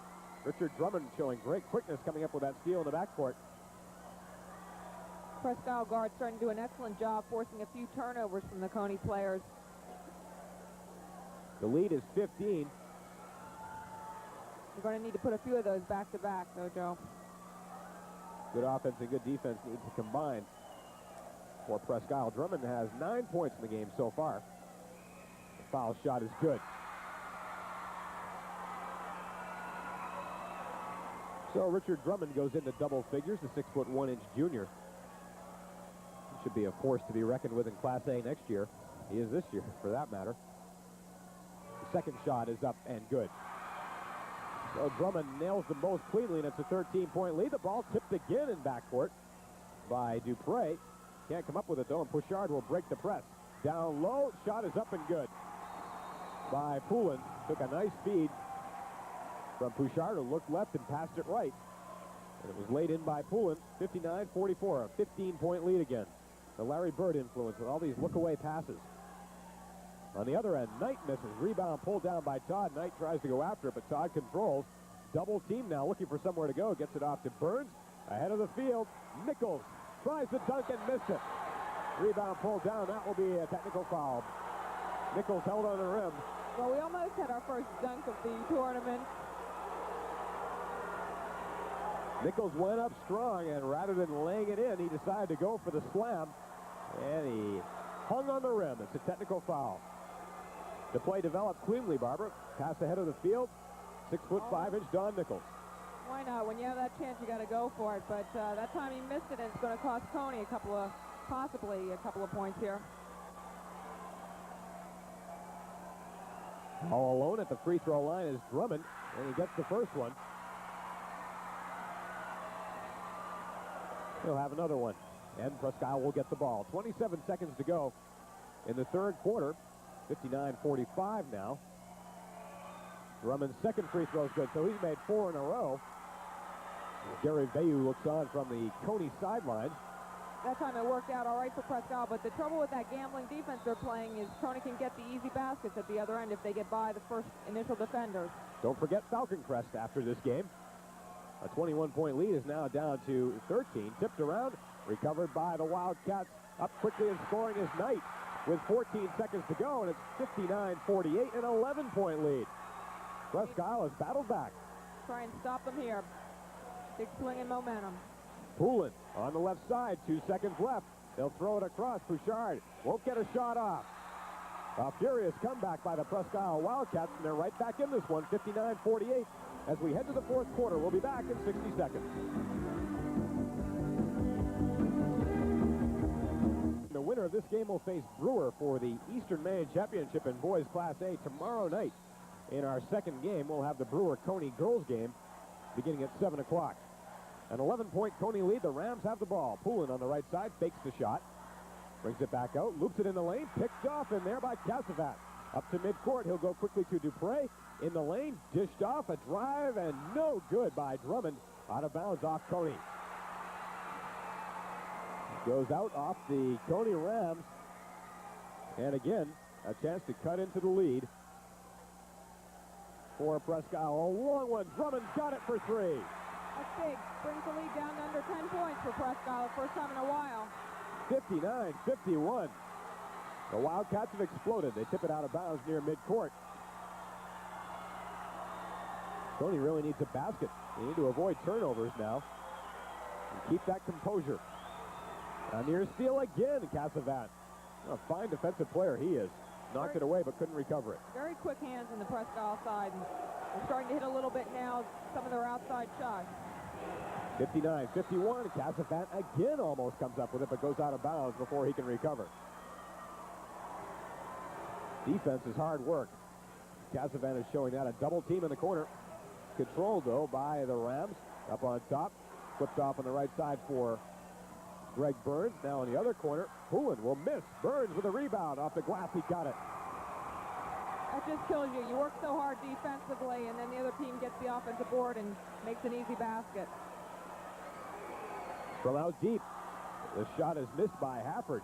Richard Drummond showing great quickness coming up with that steal in the backcourt. Presque guard starting to do an excellent job forcing a few turnovers from the Cony players. The lead is 15. You're going to need to put a few of those back-to-back, though, Joe. Good offense and good defense need to combine for Presque. Drummond has 9 points in the game so far. The foul shot is good. So Richard Drummond goes into double figures, the 6'1" junior. He should be a force to be reckoned with in Class A next year. He is this year, for that matter. The second shot is up and good. So Drummond nails them both cleanly, and it's a 13-point lead. The ball tipped again in backcourt by Dupre. Can't come up with it, though, and Pouchard will break the press. Down low, shot is up and good by Poulin. Took a nice feed from Pouchard, who looked left and passed it right. And it was laid in by Poulin. 59-44, a 15-point lead again. The Larry Bird influence with all these look-away passes. On the other end, Knight misses. Rebound pulled down by Todd. Knight tries to go after it, but Todd controls. Double team now, looking for somewhere to go. Gets it off to Burns. Ahead of the field, Nichols tries to dunk and missed it. Rebound pulled down. That will be a technical foul. Nichols held on the rim. Well, we almost had our first dunk of the tournament. Nichols went up strong, and rather than laying it in, he decided to go for the slam, and he hung on the rim. It's a technical foul. The play developed cleanly, Barbara. Pass ahead of the field. 6'5" Don Nichols. Why not? When you have that chance, you got to go for it. But that time he missed it, and it's going to cost Cony possibly a couple of points here. All alone at the free throw line is Drummond, and he gets the first one. He'll have another one, and Presque will get the ball. 27 seconds to go in the third quarter. 59-45 now. Drummond's second free throw is good, so he's made 4 in a row. Gary Bayou looks on from the Cony sideline. That time it worked out all right for Presque, but the trouble with that gambling defense they're playing is Cony can get the easy baskets at the other end if they get by the first initial defenders. Don't forget Falcon Crest after this game. A 21-point lead is now down to 13. Tipped around, recovered by the Wildcats. Up quickly and scoring is Knight with 14 seconds to go, and it's 59-48, an 11-point lead. Presque has battled back. Try and stop them here. Big swing in momentum. Poulin on the left side, 2 seconds left. They'll throw it across. Bouchard won't get a shot off. A furious comeback by the Presque Wildcats, and they're right back in this one, 59-48. As we head to the fourth quarter, we'll be back in 60 seconds. The winner of this game will face Brewer for the Eastern Maine Championship in Boys Class A tomorrow night. In our second game, we'll have the Brewer-Cony girls game beginning at 7 o'clock. An 11-point Cony lead. The Rams have the ball. Poulin on the right side fakes the shot. Brings it back out. Loops it in the lane. Picked off in there by Casavat. Up to midcourt. He'll go quickly to Dupre. In the lane. Dished off. A drive and no good by Drummond. Out of bounds off Cony. Goes out off the Cony Rams. And again, a chance to cut into the lead for Presque. A long one. Drummond's got it for 3. That's big. Brings the lead down to under 10 points for Presque. First time in a while. 59-51. The Wildcats have exploded. They tip it out of bounds near midcourt. Cony really needs a basket. They need to avoid turnovers now and keep that composure. A near steal again, Casavat. A fine defensive player he is. Knocked it away but couldn't recover it. Very quick hands in the Presque side. And they're starting to hit a little bit now, some of their outside shots. 59-51. Casavat again almost comes up with it but goes out of bounds before he can recover. Defense is hard work. Casavat is showing that. A double team in the corner. Controlled, though, by the Rams. Up on top. Flipped off on the right side for Greg Burns. Now in the other corner, Poulin will miss. Burns with a rebound off the glass. He got it. That just kills you. You work so hard defensively, and then the other team gets the offensive board and makes an easy basket. From out deep, the shot is missed by Hafford.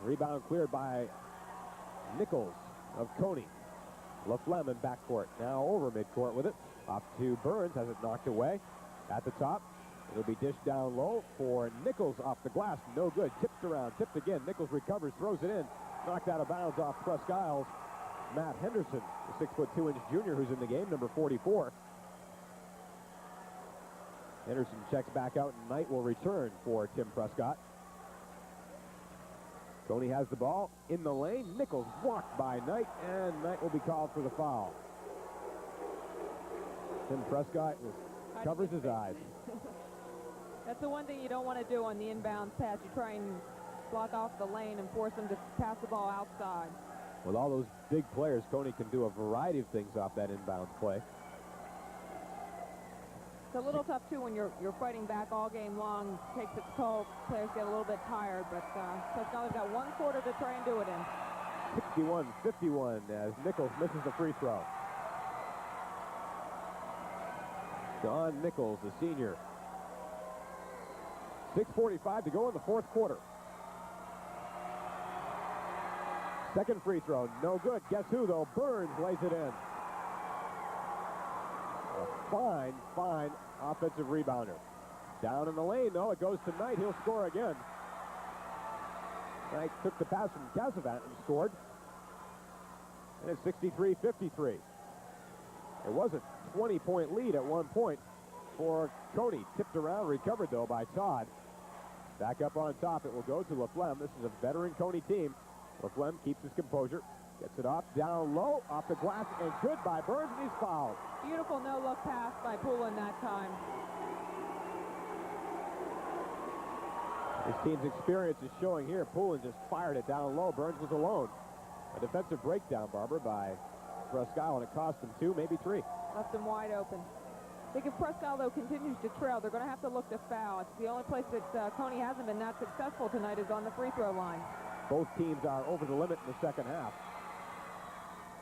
Rebound cleared by Nichols of Cony. LaFlemme in backcourt. Now over midcourt with it. Off to Burns, has it knocked away. At the top, it'll be dished down low for Nichols off the glass. No good. Tipped around, tipped again. Nichols recovers, throws it in. Knocked out of bounds off Presque Isles. Matt Henderson, the 6'2" junior who's in the game, number 44. Henderson checks back out, and Knight will return for Tim Prescott. Cony has the ball in the lane. Nichols blocked by Knight, and Knight will be called for the foul. Tim Prescott covers his eyes. That's the one thing you don't want to do on the inbound pass. You try and block off the lane and force them to pass the ball outside. With all those big players, Cony can do a variety of things off that inbound play. It's a little tough, too, when you're fighting back all game long. It takes its toll. Players get a little bit tired, but Prescott's got 1 quarter to try and do it in. 61-51 as Nichols misses the free throw. Don Nichols, the senior. 6:45 to go in the fourth quarter. Second free throw, no good. Guess who, though? Burns lays it in. A fine offensive rebounder. Down in the lane, though. It goes to Knight. He'll score again. Knight took the pass from Casavat and scored. And it's 63-53. It was a 20-point lead at one point for Cony. Tipped around, recovered, though, by Todd. Back up on top, it will go to LaFlemme. This is a veteran Cony team. LaFlemme keeps his composure. Gets it up, down low, off the glass, and good by Burns, and he's fouled. Beautiful no-look pass by Poulin that time. His team's experience is showing here. Poulin just fired it down low. Burns was alone. A defensive breakdown, Barbara, by Presque, and it cost him 2, maybe 3. Left him wide open. I think if Presque, though, continues to trail, they're going to have to look to foul. It's the only place that Cony hasn't been that successful tonight is on the free throw line. Both teams are over the limit in the second half.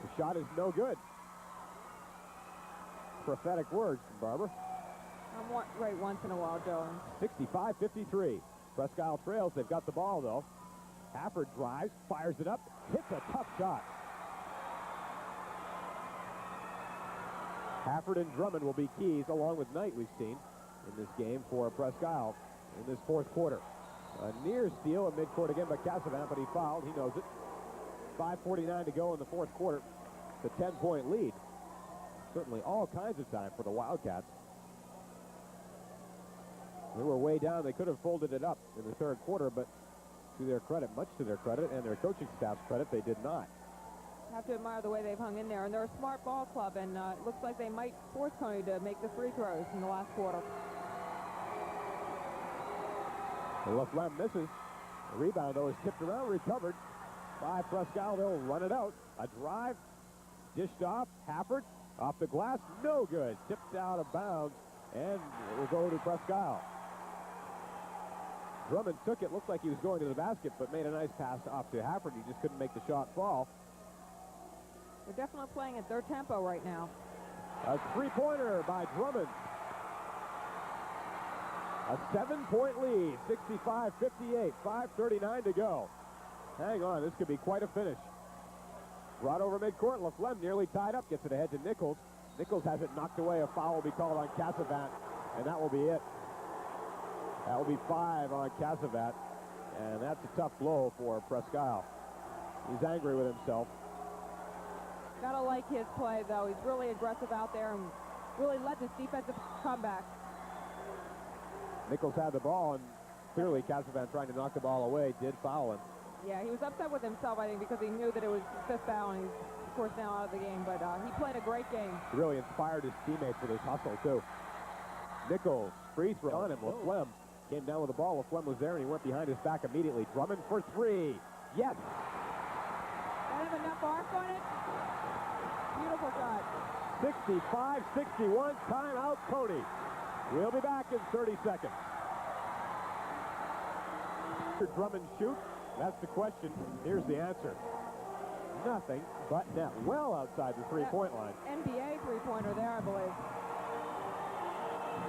The shot is no good. Prophetic words from Barbara. I'm right once in a while, Joe. 65-53. Presque trails. They've got the ball, though. Hafford drives, fires it up, hits a tough shot. Hafford and Drummond will be keys, along with Knight, we've seen in this game for Presque in this fourth quarter. A near steal at midcourt again by Cassavant, but he fouled. He knows it. 5:49 to go in the fourth quarter. It's a 10-point lead. Certainly all kinds of time for the Wildcats. They were way down. They could have folded it up in the third quarter, but to their credit, much to their credit, and their coaching staff's credit, they did not. Have to admire the way they've hung in there, and they're a smart ball club, and it looks like they might force Cony to make the free throws in the last quarter. Laflemme misses. The rebound, though, is tipped around, recovered by Presque. They'll run it out. A drive, dished off. Hafford off the glass, no good. Tipped out of bounds, and it will go to Presque. Drummond took it. Looked like he was going to the basket, but made a nice pass off to Hafford. He just couldn't make the shot fall. They're definitely playing at their tempo right now. A three-pointer by Drummond. A 7-point lead, 65-58, 5:39 to go. Hang on, this could be quite a finish. Brought over midcourt, Laflemme nearly tied up, gets it ahead to Nichols. Nichols has it knocked away. A foul will be called on Cassavant, and that will be it. That will be 5 on Cassavant, and that's a tough blow for Presque. He's angry with himself. Gotta like his play, though. He's really aggressive out there and really led this defensive comeback. Nichols had the ball, and clearly Cassavant trying to knock the ball away did foul him. Yeah, he was upset with himself, I think, because he knew that it was the fifth foul, and he's, of course, now out of the game. But he played a great game. He really inspired his teammates with his hustle, too. Nichols, free throw on him. Laflemme came down with the ball. Laflemme was there, and he went behind his back immediately. Drummond for 3. Yes! That have enough arc on it? Beautiful shot. 65-61, timeout, Cony. We'll be back in 30 seconds. Should Drummond shoot? That's the question. Here's the answer. Nothing but net. Well outside the three-point line. NBA three-pointer there, I believe.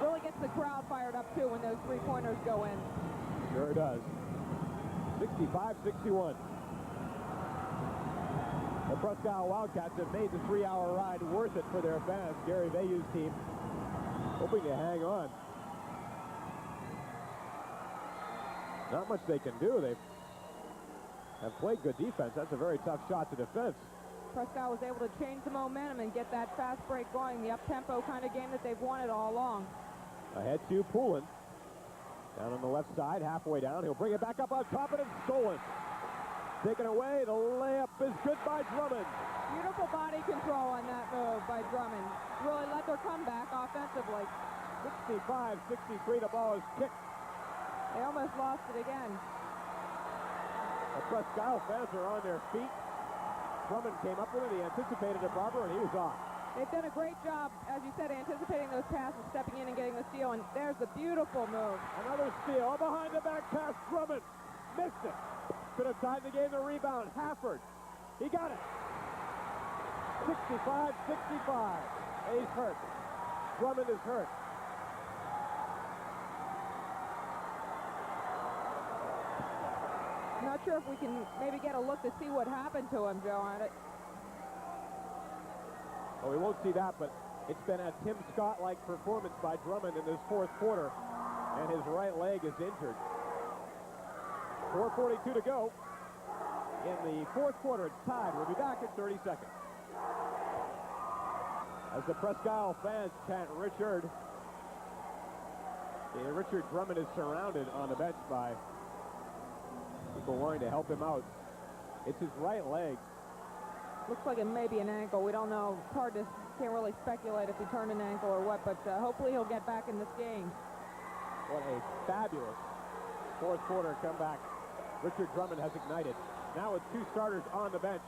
Really gets the crowd fired up, too, when those three-pointers go in. Sure does. 65-61. The Presque Wildcats have made the 3-hour ride worth it for their fans. Gary Vayu's team hoping to hang on. Not much they can do. They have played good defense. That's a very tough shot to defense. Presque was able to change the momentum and get that fast break going, the up-tempo kind of game that they've wanted all along. Ahead to Poulin. Down on the left side, halfway down. He'll bring it back up on top, and it's stolen. Taken away. The layup is good by Drummond. Beautiful body control on that move by Drummond. Really let their comeback offensively. 65-63, the ball is kicked. They almost lost it again. The Presque fans are on their feet. Drummond came up with it. He anticipated it, Barbara, and he was off. They've done a great job, as you said, anticipating those passes, stepping in and getting the steal, and there's the beautiful move. Another steal. A behind-the-back pass. Drummond missed it. Could have tied the game. The rebound. Hafford. He got it. 65-65. He's hurt. Drummond is hurt. I'm not sure if we can maybe get a look to see what happened to him, Joe, on it. Well, we won't see that, but it's been a Tim Scott-like performance by Drummond in this fourth quarter, and his right leg is injured. 4:42 to go in the fourth quarter. It's tied. We'll be back in 30 seconds. As the Presque fans chant Richard, Richard Drummond is surrounded on the bench by people wanting to help him out. It's his right leg. Looks like it may be an ankle. We don't know. It's hard to, can't really speculate if he turned an ankle or what, but hopefully he'll get back in this game. What a fabulous fourth quarter comeback Richard Drummond has ignited. Now with two starters on the bench,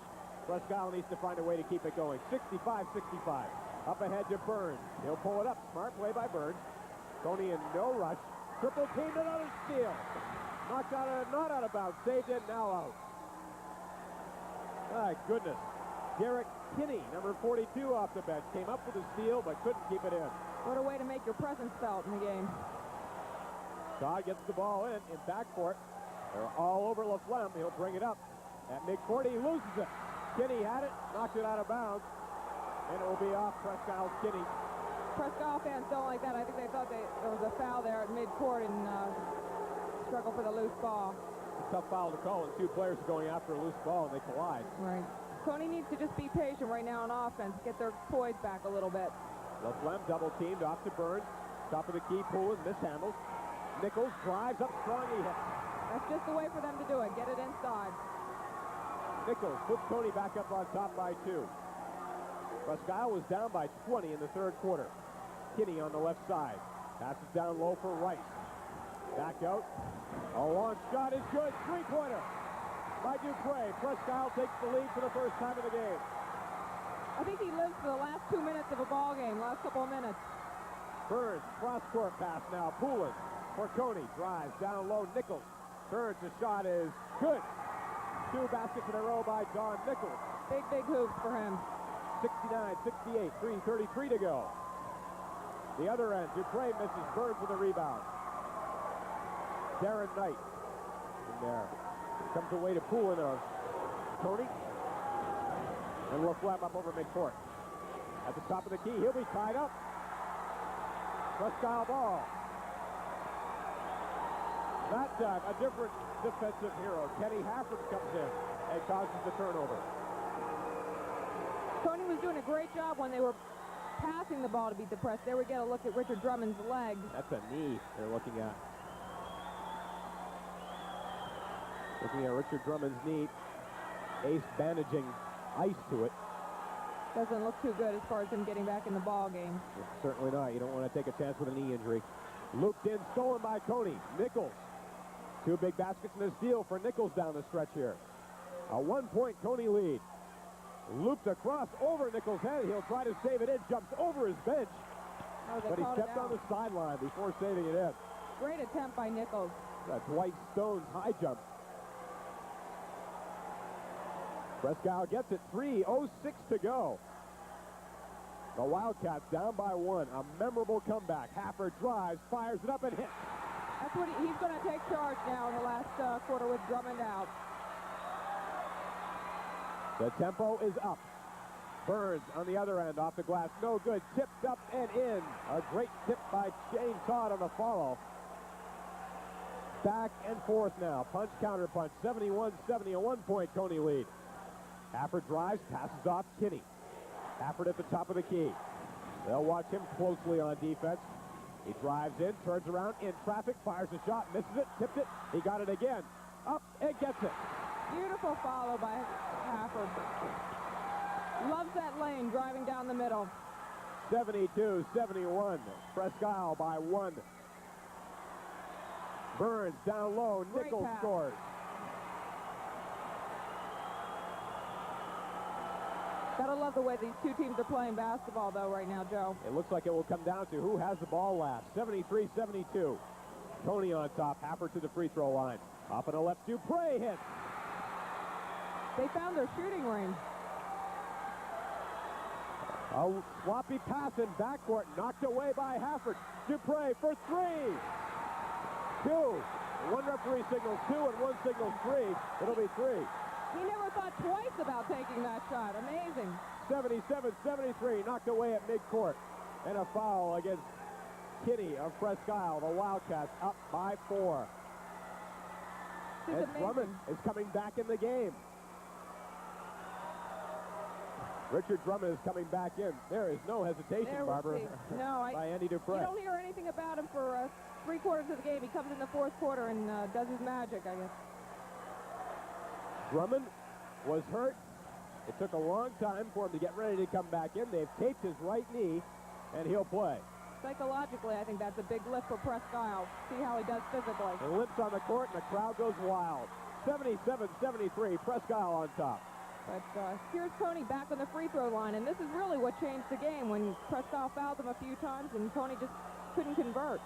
Presque needs to find a way to keep it going. 65-65. Up ahead to Burns. He'll pull it up. Smart play by Burns. Cony in no rush. Triple teamed, another steal. Knocked out of, not out of bounds. Saved it, now out. My goodness. Derek Kinney, number 42 off the bench. Came up with a steal, but couldn't keep it in. What a way to make your presence felt in the game. Todd gets the ball in backcourt. They're all over LaFlemme. He'll bring it up at midcourt. He loses it. Kinney had it, knocked it out of bounds, and it will be off Presque Kinney. Presque fans don't like that. I think they thought there was a foul there at midcourt and struggle for the loose ball. It's a tough foul to call when two players are going after a loose ball and they collide. Right. Cony needs to just be patient right now on offense, get their poise back a little bit. LaFlemme double teamed off to Burns. Top of the key, Poulin mishandles. Nichols drives up strong, he hits. That's just the way for them to do it. Get it inside. Nichols puts Cony back up on top by 2. Presque was down by 20 in the third quarter. Kinney on the left side. Passes down low for Rice. Back out. A long shot is good. Three-pointer by Dupre. Presque takes the lead for the first time in the game. I think he lives for the last 2 minutes of a ball game, last couple of minutes. Burns, cross-court pass now. Poulin for Cony. Drives down low. Nichols turns. The shot is good. 2 baskets in a row by Don Nichols. Big hoops for him. 69-68, 3:33 to go. The other end, Dupre misses. Burns with a rebound. Darren Knight in there. Comes away to Poulin of Cony. And LaFlemme up over midcourt. At the top of the key, he'll be tied up. Presque ball. That time, a different defensive hero. Kenny Hafford comes in and causes the turnover. Cony was doing a great job when they were passing the ball to beat the press. There we get a look at Richard Drummond's leg. That's a knee they're looking at. Looking at Richard Drummond's knee. Ace bandaging ice to it. Doesn't look too good as far as him getting back in the ball game. Certainly not. You don't want to take a chance with a knee injury. Looped in, stolen by Cony. Nichols. 2 big baskets in a steal for Nichols down the stretch here. A 1-point Cony lead. Looped across over Nichols' head. He'll try to save it in. Jumps over his bench. But he stepped on the sideline before saving it in. Great attempt by Nichols. Dwight Stone's high jump. Presque gets it. 3:06 to go. The Wildcats down by 1. A memorable comeback. Hafford drives, fires it up, and hits. That's what he's going to take charge now in the last quarter with Drummond out. The tempo is up. Burns on the other end, off the glass. No good. Tipped up and in. A great tip by Shane Todd on the follow. Back and forth now. Punch, counter punch. 71-70, a 1-point Cony lead. Hafford drives, passes off Kinney. Hafford at the top of the key. They'll watch him closely on defense. He drives in, turns around, in traffic, fires a shot, misses it, tipped it. He got it again. Up and gets it. Beautiful follow by Hafford. Loves that lane, driving down the middle. 72-71. Presque by 1. Burns down low. Nichols scores. Gotta love the way these two teams are playing basketball, though, right now, Joe. It looks like it will come down to who has the ball last. 73-72. Cony on top. Hafford to the free throw line. Off on the left, Dupre hits. They found their shooting range. A sloppy pass in backcourt, knocked away by Hafford. Dupre for 3. 2. One referee signals 2 and one signals 3. It'll be 3. He never thought twice about taking that shot. Amazing. 77-73, knocked away at midcourt. And a foul against Kinney of Presque. The Wildcats up by 4. And Drummond is coming back in the game. Richard Drummond is coming back in. There is no hesitation, Barbara, by Andy Dupre. You don't hear anything about him for 3 quarters of the game. He comes in the fourth quarter and does his magic, I guess. Drummond was hurt It took a long time for him to get ready to come back in. They've taped his right knee, and he'll play. Psychologically, I think that's a big lift for Presque. See how he does physically. He limps on the court, and the crowd goes wild. 77-73, Presque on top. But here's Cony back on the free throw line, and this is really what changed the game when Presque fouled him a few times, and Cony just couldn't convert.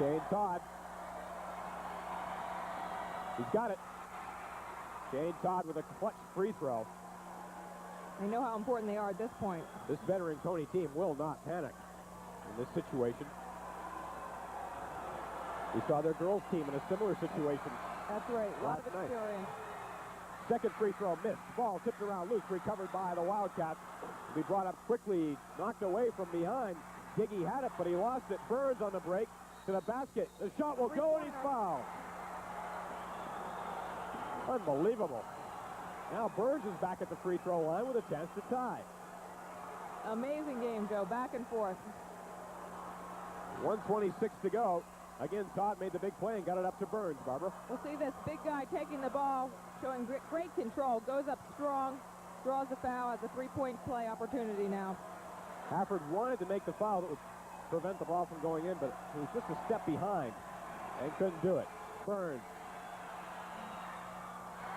Shane Todd. He's got it. Shane Todd with a clutch free throw. They know how important they are at this point. This veteran Cony team will not panic in this situation. We saw their girls team in a similar situation. That's right, a lot of Last night. experience. Second free throw missed. Ball tipped around loose, recovered by the Wildcats. He brought up quickly, knocked away from behind. Giggy had it, but he lost it. Burns on the break to the basket. The shot will go, and he's fouled. Unbelievable. Now Burns is back at the free throw line with a chance to tie. Amazing game, Joe, back and forth. 1:26 to go. Again, Todd made the big play and got it up to Burns, Barbara. We'll see this big guy taking the ball, showing great control, goes up strong, draws the foul, has a three-point play opportunity now. Hafford wanted to make the foul that would prevent the ball from going in, but he was just a step behind and couldn't do it. Burns.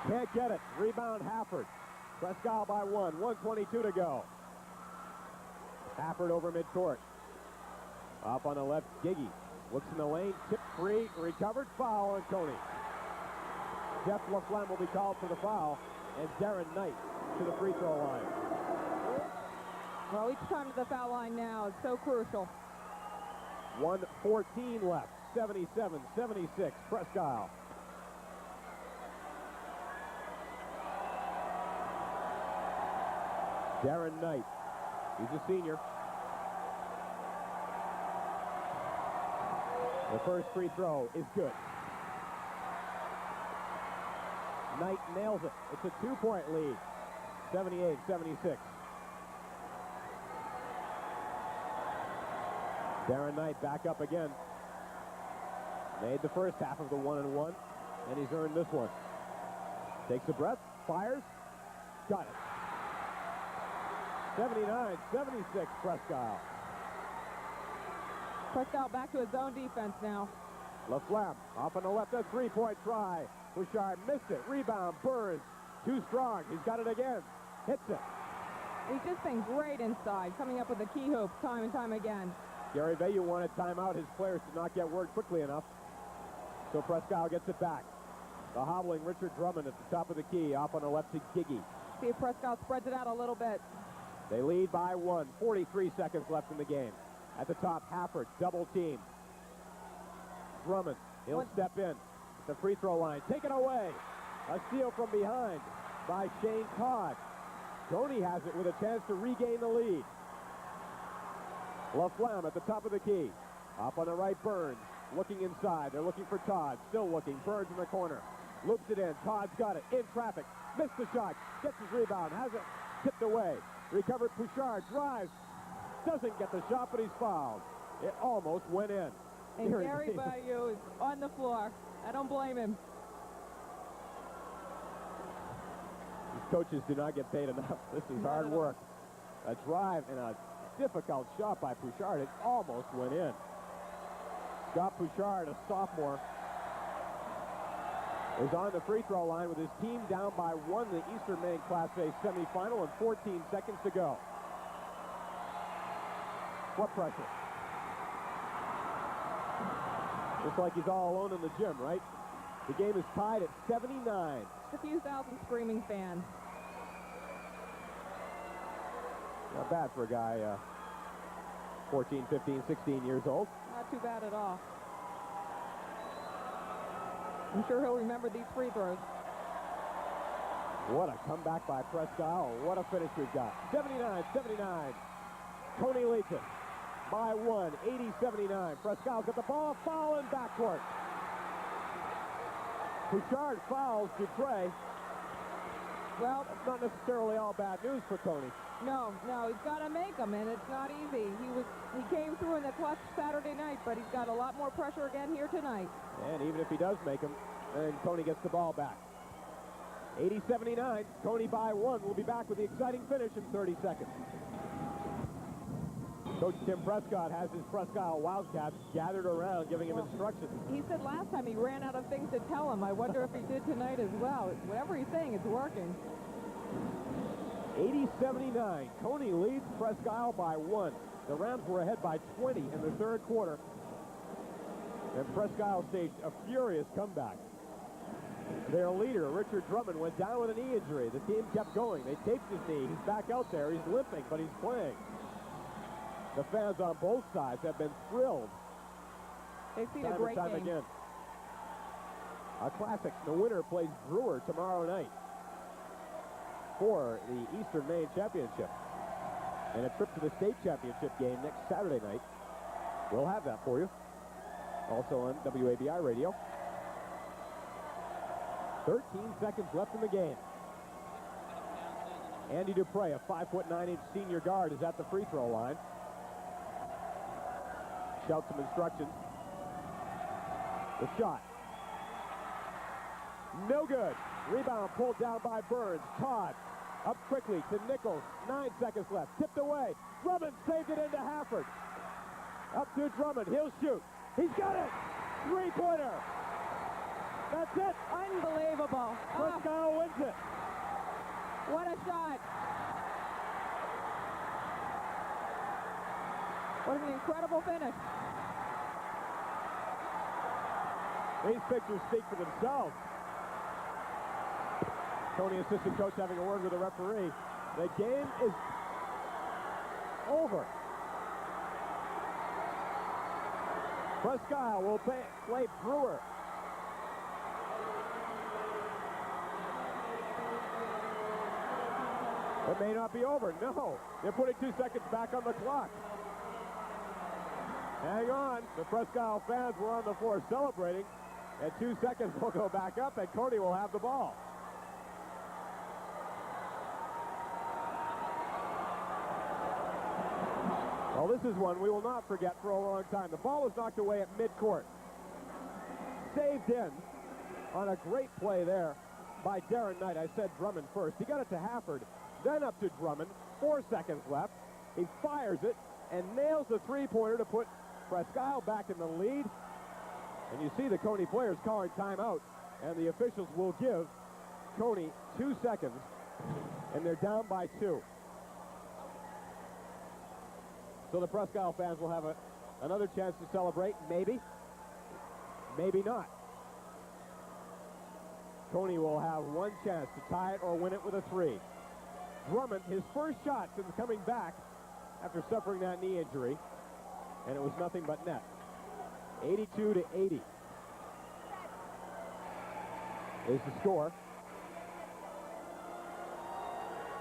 Can't get it. Rebound Hafford. Presque by 1. 1:22 to go. Hafford over midcourt. Up on the left, Giggy. Looks in the lane, tip free, recovered, foul on Cony. Jeff LaFlemme will be called for the foul, and Darren Knight to the free throw line. Well, each time to the foul line now is so crucial. 1:14 left, 77-76, Presque. Darren Knight, he's a senior. The first free throw is good. Knight nails it. It's a two-point lead. 78-76. Darren Knight back up again. Made the first half of the 1-and-1, and he's earned this one. Takes a breath, fires, got it. 79-76, Presque. Presque back to his own defense now. LaFlemme off on the left, a three-point try. Bouchard missed it. Rebound, Burns. Too strong. He's got it again. Hits it. He's just been great inside, coming up with the key hoops time and time again. Gary Vayu wanted timeout. His players did not get word quickly enough. So Presque gets it back. The hobbling Richard Drummond at the top of the key. Off on the left to Giggy. See if Presque spreads it out a little bit. They lead by 1. 43 seconds left in the game. At the top, Hafford, double team. Drummond, he'll step in. The free throw line, taken away. A steal from behind by Shane Todd. Cony has it with a chance to regain the lead. LaFlemme at the top of the key. Up on the right, Burns. Looking inside. They're looking for Todd. Still looking. Burns in the corner. Loops it in. Todd's got it. In traffic. Missed the shot. Gets his rebound. Has it tipped away. Recovered. Bouchard drives. Doesn't get the shot, but he's fouled. It almost went in. And Gary Vayu is on the floor. I don't blame him. These coaches do not get paid enough. This is hard work. A drive and a difficult shot by Bouchard. It almost went in. Scott Bouchard, a sophomore, is on the free throw line with his team down by 1 in the Eastern Maine Class A semifinal and 14 seconds to go. What pressure? Looks like he's all alone in the gym, right? The game is tied at 79. Just a few thousand screaming fans. Not bad for a guy 14, 15, 16 years old. Not too bad at all. I'm sure he'll remember these free throws. What a comeback by Presque. What a finish we've got. 79-79. Cony leads it by 1, 80-79. Presque's got the ball, foul in backcourt. Bouchard fouls Dupre. Well, that's not necessarily all bad news for Cony. No, he's got to make them, and it's not easy. He came through in the clutch Saturday night, but he's got a lot more pressure again here tonight. And even if he does make them, then Cony gets the ball back. 80-79, Cony by 1. We'll be back with the exciting finish in 30 seconds. Coach Tim Prescott has his Presque Isle Wildcats gathered around, giving him instructions. He said last time he ran out of things to tell him. I wonder if he did tonight as well. Whatever he's saying, it's working. 80-79, Cony leads Presque Isle by 1. The Rams were ahead by 20 in the third quarter. And Presque Isle staged a furious comeback. Their leader, Richard Drummond, went down with a knee injury. The team kept going. They taped his knee. He's back out there. He's limping, but he's playing. The fans on both sides have been thrilled. They've seen a great game. Again. A classic. The winner plays Brewer tomorrow night for the Eastern Maine Championship. And a trip to the state championship game next Saturday night. We'll have that for you. Also on WABI radio. 13 seconds left in the game. Andy Dupre, a 5'9" senior guard, is at the free throw line. Shouts some instructions. The shot. No good. Rebound pulled down by Burns. Todd up quickly to Nichols. 9 seconds left. Tipped away. Drummond saved it into Hafford. Up to Drummond. He'll shoot. He's got it. Three-pointer. That's it. Unbelievable. Presque Isle wins it. What a shot. What an incredible finish. These pictures speak for themselves. Cony assistant coach having a word with the referee. The game is over. Presque Isle will play Brewer. It may not be over. No. They're putting 2 seconds back on the clock. Hang on. The Presque Isle fans were on the floor celebrating. And 2 seconds will go back up, and Cony will have the ball. Well, this is one we will not forget for a long time. The ball was knocked away at midcourt. Saved in on a great play there by Darren Knight. I said Drummond first. He got it to Hafford, then up to Drummond. 4 seconds left. He fires it and nails the three-pointer to put Presque Isle back in the lead. And you see the Cony players calling timeout, and the officials will give Cony 2 seconds, and they're down by 2. So the Presque Isle fans will have another chance to celebrate, maybe, maybe not. Cony will have one chance to tie it or win it with a 3. Drummond, his first shot since coming back after suffering that knee injury, and it was nothing but net. 82-80 is the score.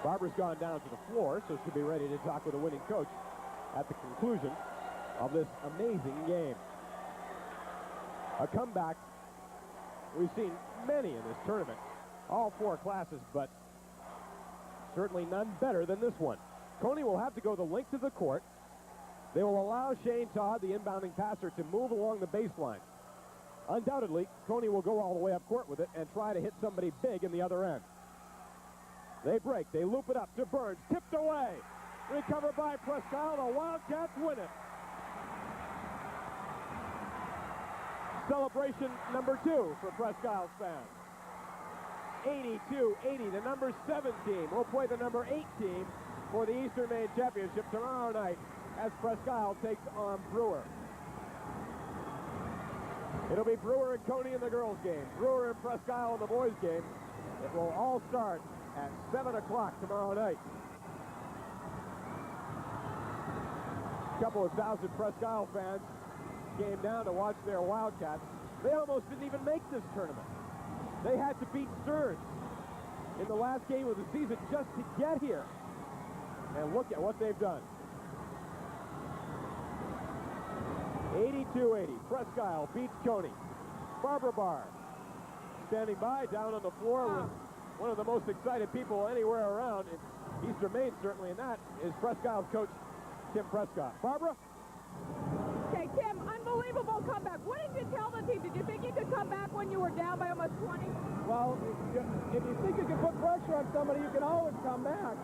Barber's gone down to the floor, so she'll be ready to talk with the winning coach at the conclusion of this amazing game. A comeback we've seen many in this tournament, all 4 classes, but certainly none better than this one. Cony will have to go the length of the court. They will allow Shane Todd, the inbounding passer, to move along the baseline. Undoubtedly, Cony will go all the way up court with it and try to hit somebody big in the other end. They break. They loop it up to Burns. Tipped away. Recovered by Presque Isle. The Wildcats win it. Celebration number 2 for Presque Isle's fans. 82-80. The number 7 team will play the number 8 team for the Eastern Maine Championship tomorrow night as Presque Isle takes on Brewer. It'll be Brewer and Cony in the girls' game, Brewer and Presque Isle in the boys' game. It will all start at 7 o'clock tomorrow night. A couple of thousand Presque Isle fans came down to watch their Wildcats. They almost didn't even make this tournament. They had to beat Stearns in the last game of the season just to get here. And look at what they've done. 82-80. Presque Isle beats Cony. Barbara Barr standing by down on the floor with one of the most excited people anywhere around in Eastern Maine, certainly, and that is Presque Isle's coach, Tim Prescott. Barbara? Okay, Tim, unbelievable comeback. What did you tell the team? Did you think you could come back when you were down by almost 20? Well, if you think you can put pressure on somebody, you can always come back.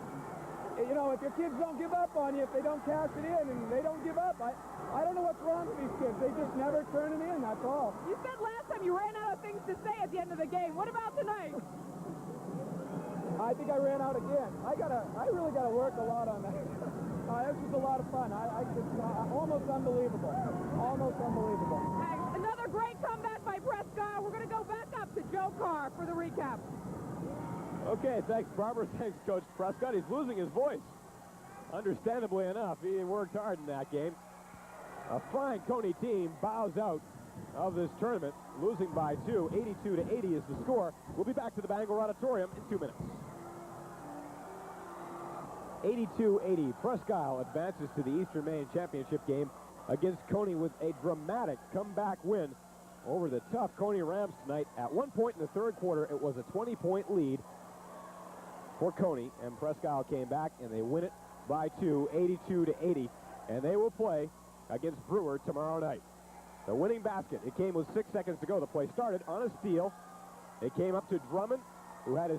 You know, if your kids don't give up on you, if they don't cash it in and they don't give up, I don't know what's wrong with these kids. They just never turn it in, that's all. You said last time you ran out of things to say at the end of the game. What about tonight? I think I ran out again. I really gotta work a lot on that. This was a lot of fun. Almost unbelievable. Almost unbelievable. Hey, another great comeback by Presque. We're going to go back up to Joe Carr for the recap. Okay, thanks, Barbara. Thanks, Coach Prescott. He's losing his voice. Understandably enough, he worked hard in that game. A fine Cony team bows out of this tournament, losing by 2. 82-80 is the score. We'll be back to the Bangor Auditorium in 2 minutes. 82-80. Presque advances to the Eastern Maine Championship game against Cony with a dramatic comeback win over the tough Cony Rams tonight. At one point in the third quarter, it was a 20-point lead for Cony, and Presque came back, and they win it by 2, 82-80, and they will play against Brewer tomorrow night. The winning basket, it came with 6 seconds to go. The play started on a steal. It came up to Drummond, who had his